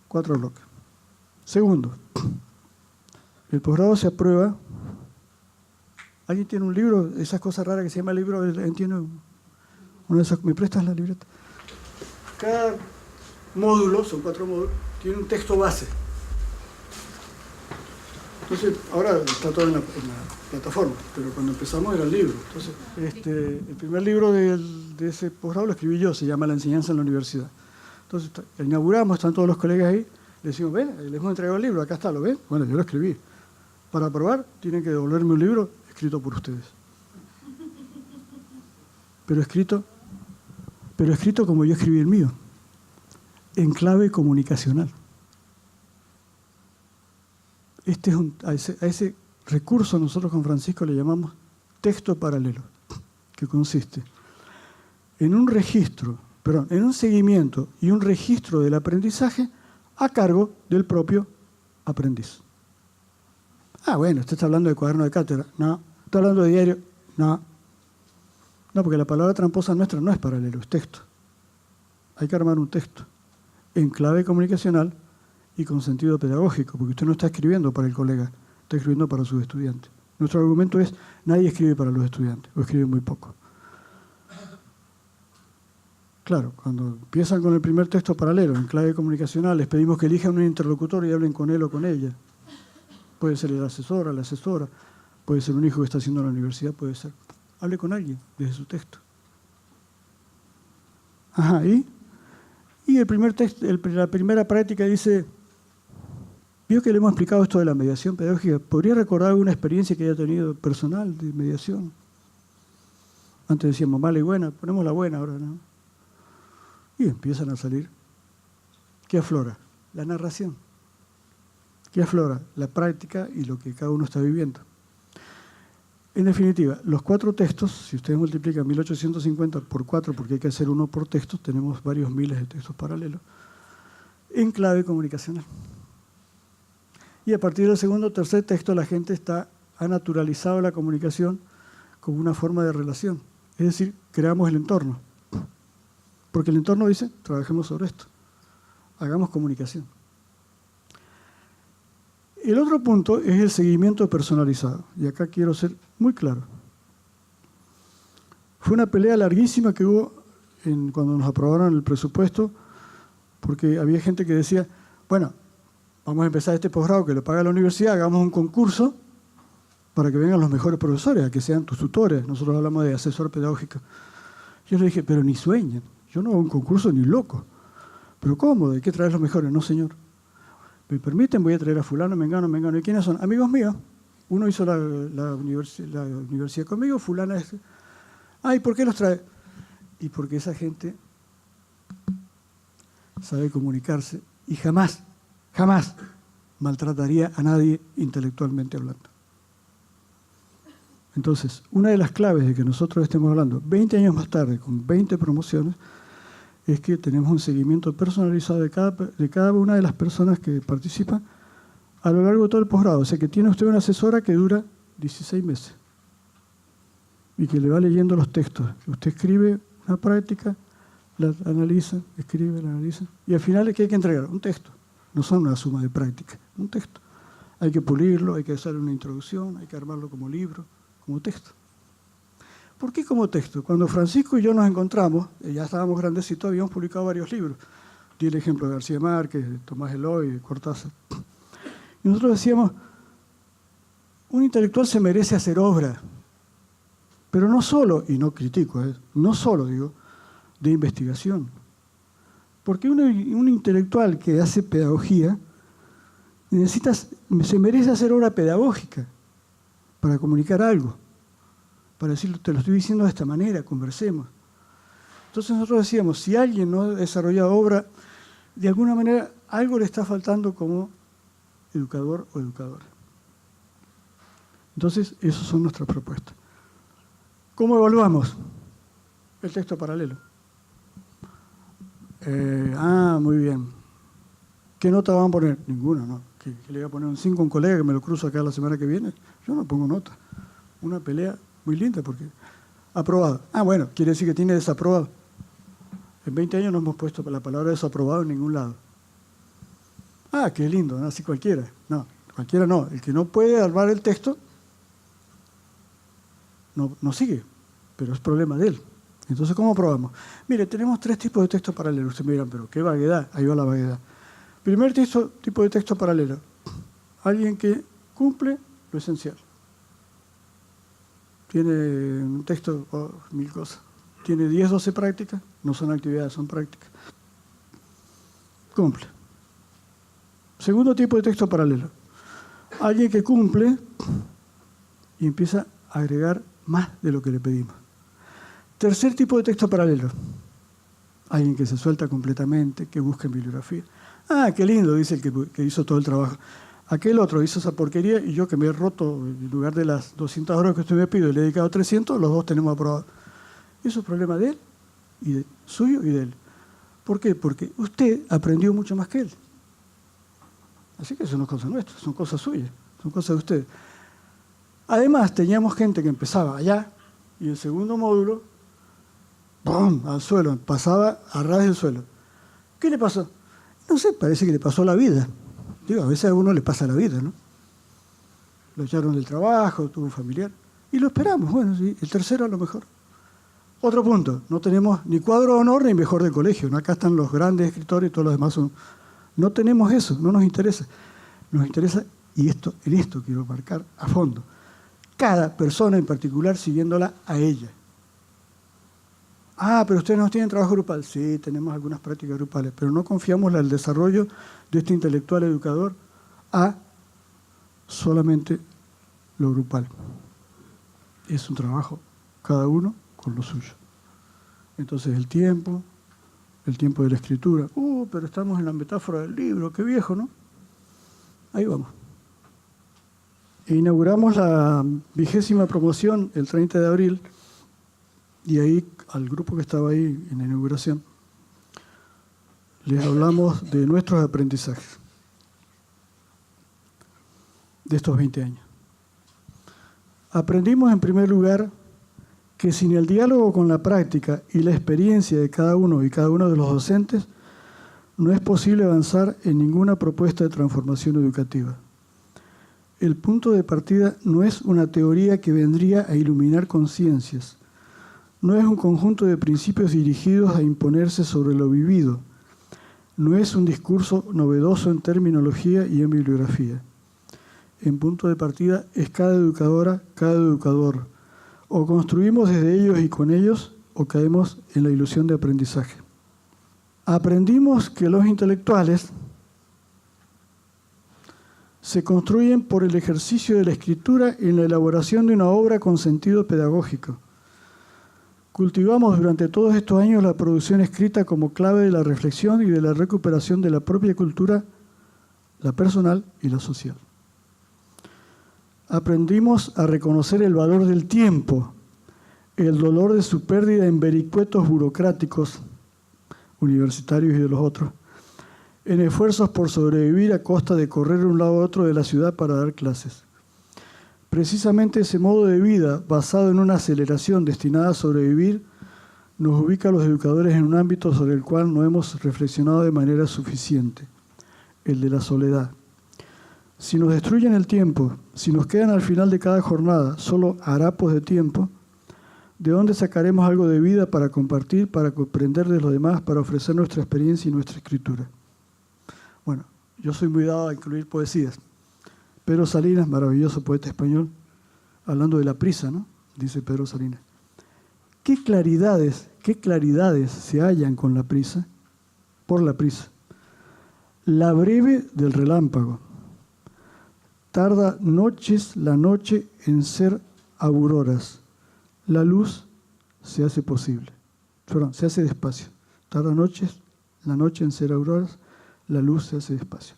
4 bloques. Segundo, el posgrado se aprueba. ¿Alguien tiene un libro? Esas cosas raras que se llama libro, entiendo. ¿Me prestas la libreta? Cada módulo, son 4 módulos, tiene un texto base. Entonces, ahora está todo en la plataforma, pero cuando empezamos era el libro. Entonces, el primer libro de ese posgrado lo escribí yo, se llama La enseñanza en la universidad. Entonces, inauguramos, están todos los colegas ahí, le decimos, ven, les hemos entregado el libro, acá está, ¿lo ven? Bueno, yo lo escribí. Para aprobar, tienen que devolverme un libro escrito por ustedes. Pero escrito como yo escribí el mío, en clave comunicacional. A ese recurso nosotros con Francisco le llamamos texto paralelo, que consiste en un seguimiento y un registro del aprendizaje a cargo del propio aprendiz. Ah, bueno, usted está hablando de cuaderno de cátedra. No. ¿Está hablando de diario? No. No, porque la palabra tramposa nuestra no es paralelo, es texto. Hay que armar un texto en clave comunicacional y con sentido pedagógico, porque usted no está escribiendo para el colega, está escribiendo para sus estudiantes. Nuestro argumento es, nadie escribe para los estudiantes, o escribe muy poco. Claro, cuando empiezan con el primer texto paralelo, en clave comunicacional, les pedimos que elijan un interlocutor y hablen con él o con ella. Puede ser el asesor, la asesora, puede ser un hijo que está haciendo en la universidad, puede ser. Hable con alguien desde su texto. Ajá, y el primer texto, la primera práctica dice, vio que le hemos explicado esto de la mediación pedagógica, ¿podría recordar alguna experiencia que haya tenido personal de mediación? Antes decíamos mala y buena, ponemos la buena ahora, ¿no? Y empiezan a salir. ¿Qué aflora? La narración. ¿Qué aflora? La práctica y lo que cada uno está viviendo. En definitiva, los 4 textos, si ustedes multiplican 1850 por 4, porque hay que hacer uno por texto, tenemos varios miles de textos paralelos, en clave comunicacional. Y a partir del segundo o tercer texto, la gente ha naturalizado la comunicación como una forma de relación. Es decir, creamos el entorno. Porque el entorno dice, trabajemos sobre esto, hagamos comunicación. El otro punto es el seguimiento personalizado, y acá quiero ser muy claro. Fue una pelea larguísima que hubo cuando nos aprobaron el presupuesto, porque había gente que decía, bueno, vamos a empezar este posgrado que lo paga la universidad, hagamos un concurso para que vengan los mejores profesores, a que sean tus tutores. Nosotros hablamos de asesor pedagógico. Yo le dije, pero ni sueñen, yo no hago un concurso ni loco. ¿Pero cómo? ¿De qué traer los mejores? No, señor. ¿Me permiten? Voy a traer a fulano, mengano. ¿Y quiénes son? Amigos míos. Uno hizo la universidad conmigo, fulana es... ¿Y por qué los trae? Y porque esa gente sabe comunicarse y jamás, jamás maltrataría a nadie intelectualmente hablando. Entonces, una de las claves de que nosotros estemos hablando 20 años más tarde, con 20 promociones, es que tenemos un seguimiento personalizado de cada una de las personas que participan a lo largo de todo el posgrado. O sea que tiene usted una asesora que dura 16 meses y que le va leyendo los textos. Usted escribe una práctica, la analiza, escribe, la analiza, y al final, ¿qué hay que entregar? Un texto. No son una suma de prácticas, un texto. Hay que pulirlo, hay que hacerle una introducción, hay que armarlo como libro, como texto. ¿Por qué como texto? Cuando Francisco y yo nos encontramos, ya estábamos grandecitos, habíamos publicado varios libros. Di el ejemplo de García Márquez, de Tomás Eloy, de Cortázar. Y nosotros decíamos, un intelectual se merece hacer obra, pero no solo, y no critico, no solo, digo, de investigación. Porque un intelectual que hace pedagogía se merece hacer obra pedagógica para comunicar algo, para decirlo, te lo estoy diciendo de esta manera, conversemos. Entonces nosotros decíamos, si alguien no ha desarrollado obra, de alguna manera algo le está faltando como educador o educadora. Entonces, esas son nuestras propuestas. ¿Cómo evaluamos el texto paralelo? Muy bien. ¿Qué nota van a poner? Ninguna, ¿no? ¿Que le voy a poner un 5 a un colega que me lo cruzo acá la semana que viene? Yo no pongo nota. Una pelea muy linda porque aprobado. Bueno, quiere decir que tiene desaprobado. En 20 años no hemos puesto la palabra desaprobado en ningún lado. Qué lindo, ¿no? Así cualquiera. No, cualquiera no. El que no puede armar el texto no sigue, pero es problema de él. Entonces, ¿cómo probamos? Mire, tenemos 3 tipos de texto paralelo. Ustedes me dirán, pero qué vaguedad. Ahí va la vaguedad. Primer tipo de texto paralelo. Alguien que cumple lo esencial. Tiene un texto, 1000 cosas. Tiene 10, 12 prácticas. No son actividades, son prácticas. Cumple. Segundo tipo de texto paralelo. Alguien que cumple y empieza a agregar más de lo que le pedimos. Tercer tipo de texto paralelo. Alguien que se suelta completamente, que busca en bibliografía. Qué lindo, dice el que hizo todo el trabajo. Aquel otro hizo esa porquería y yo que me he roto, en lugar de las 200 horas que usted me pide, le he dedicado 300, los dos tenemos aprobado. Eso es problema de él, suyo y de él. ¿Por qué? Porque usted aprendió mucho más que él. Así que eso no es cosa nuestra, son cosas suyas, son cosas de ustedes. Además, teníamos gente que empezaba allá y el segundo módulo, ¡pum!, al suelo, pasaba a ras del suelo. ¿Qué le pasó? No sé, parece que le pasó la vida. Digo, a veces a uno le pasa la vida, ¿no? Lo echaron del trabajo, tuvo un familiar. Y lo esperamos, bueno, sí, el tercero a lo mejor. Otro punto, no tenemos ni cuadro de honor ni mejor del colegio, ¿no? Acá están los grandes escritores y todos los demás son... No tenemos eso, no nos interesa. Nos interesa, y en esto quiero marcar a fondo, cada persona en particular siguiéndola a ella. Pero ustedes no tienen trabajo grupal. Sí, tenemos algunas prácticas grupales, pero no confiamos en el desarrollo de este intelectual educador a solamente lo grupal. Es un trabajo, cada uno con lo suyo. Entonces el tiempo de la escritura. Pero estamos en la metáfora del libro, qué viejo, ¿no? Ahí vamos. Inauguramos la 20ª promoción el 30 de abril y ahí al grupo que estaba ahí en la inauguración les hablamos de nuestros aprendizajes de estos 20 años. Aprendimos en primer lugar que sin el diálogo con la práctica y la experiencia de cada uno y cada uno de los docentes, no es posible avanzar en ninguna propuesta de transformación educativa. El punto de partida no es una teoría que vendría a iluminar conciencias, no es un conjunto de principios dirigidos a imponerse sobre lo vivido, no es un discurso novedoso en terminología y en bibliografía. En punto de partida es cada educadora, cada educador. O construimos desde ellos y con ellos, o caemos en la ilusión de aprendizaje. Aprendimos que los intelectuales se construyen por el ejercicio de la escritura en la elaboración de una obra con sentido pedagógico. Cultivamos durante todos estos años la producción escrita como clave de la reflexión y de la recuperación de la propia cultura, la personal y la social. Aprendimos a reconocer el valor del tiempo, el dolor de su pérdida en vericuetos burocráticos, universitarios y de los otros, en esfuerzos por sobrevivir a costa de correr de un lado a otro de la ciudad para dar clases. Precisamente ese modo de vida, basado en una aceleración destinada a sobrevivir, nos ubica a los educadores en un ámbito sobre el cual no hemos reflexionado de manera suficiente, el de la soledad. Si nos destruyen el tiempo, si nos quedan al final de cada jornada solo harapos de tiempo, ¿de dónde sacaremos algo de vida para compartir, para comprender de los demás, para ofrecer nuestra experiencia y nuestra escritura? Bueno, yo soy muy dado a incluir poesías. Pedro Salinas, maravilloso poeta español, hablando de la prisa, ¿no? Dice Pedro Salinas. ¿Qué claridades se hallan con la prisa? Por la prisa. La breve del relámpago. Tarda noches la noche en ser auroras. La luz se hace posible. Perdón, se hace despacio. Tarda noches la noche en ser auroras. La luz se hace despacio.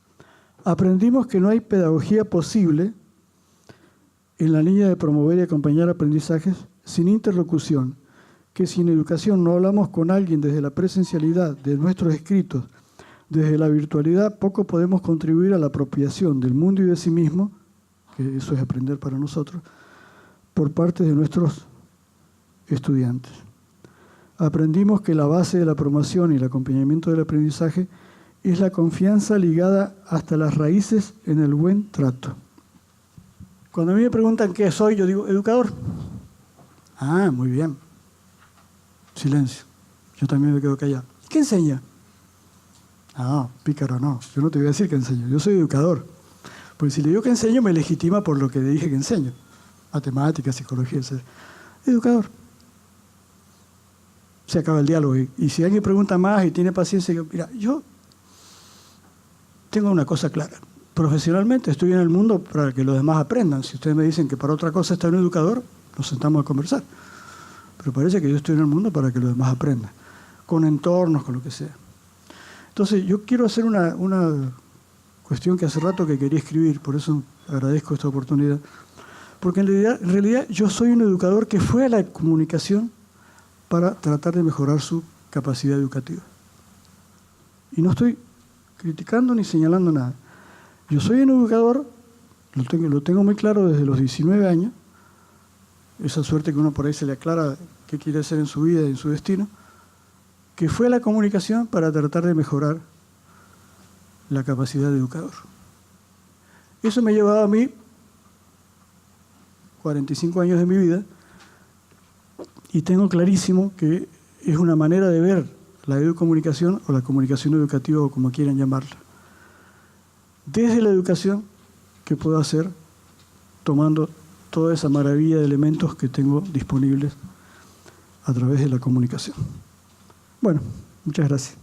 Aprendimos que no hay pedagogía posible en la línea de promover y acompañar aprendizajes sin interlocución, que sin educación no hablamos con alguien desde la presencialidad de nuestros escritos, desde la virtualidad, poco podemos contribuir a la apropiación del mundo y de sí mismo, que eso es aprender para nosotros, por parte de nuestros estudiantes. Aprendimos que la base de la promoción y el acompañamiento del aprendizaje es la confianza ligada hasta las raíces en el buen trato. Cuando a mí me preguntan qué soy, yo digo, educador. Ah, muy bien. Silencio. Yo también me quedo callado. ¿Qué enseña? Ah, pícaro, no. Yo no te voy a decir que enseño. Yo soy educador. Porque si le digo que enseño, me legitima por lo que le dije que enseño. Matemáticas, psicología, etc. Educador. Se acaba el diálogo. Y si alguien pregunta más y tiene paciencia, mira, yo tengo una cosa clara. Profesionalmente estoy en el mundo para que los demás aprendan. Si ustedes me dicen que para otra cosa está un educador, nos sentamos a conversar. Pero parece que yo estoy en el mundo para que los demás aprendan. Con entornos, con lo que sea. Entonces, yo quiero hacer una cuestión que hace rato que quería escribir, por eso agradezco esta oportunidad. Porque en realidad yo soy un educador que fue a la comunicación para tratar de mejorar su capacidad educativa. Y no estoy criticando ni señalando nada. Yo soy un educador, lo tengo muy claro desde los 19 años, esa suerte que uno por ahí se le aclara qué quiere hacer en su vida y en su destino, que fue a la comunicación para tratar de mejorar la capacidad de educador. Eso me ha llevado a mí 45 años de mi vida y tengo clarísimo que es una manera de ver la educomunicación o la comunicación educativa o como quieran llamarla. Desde la educación, ¿qué puedo hacer tomando toda esa maravilla de elementos que tengo disponibles a través de la comunicación? Bueno, muchas gracias.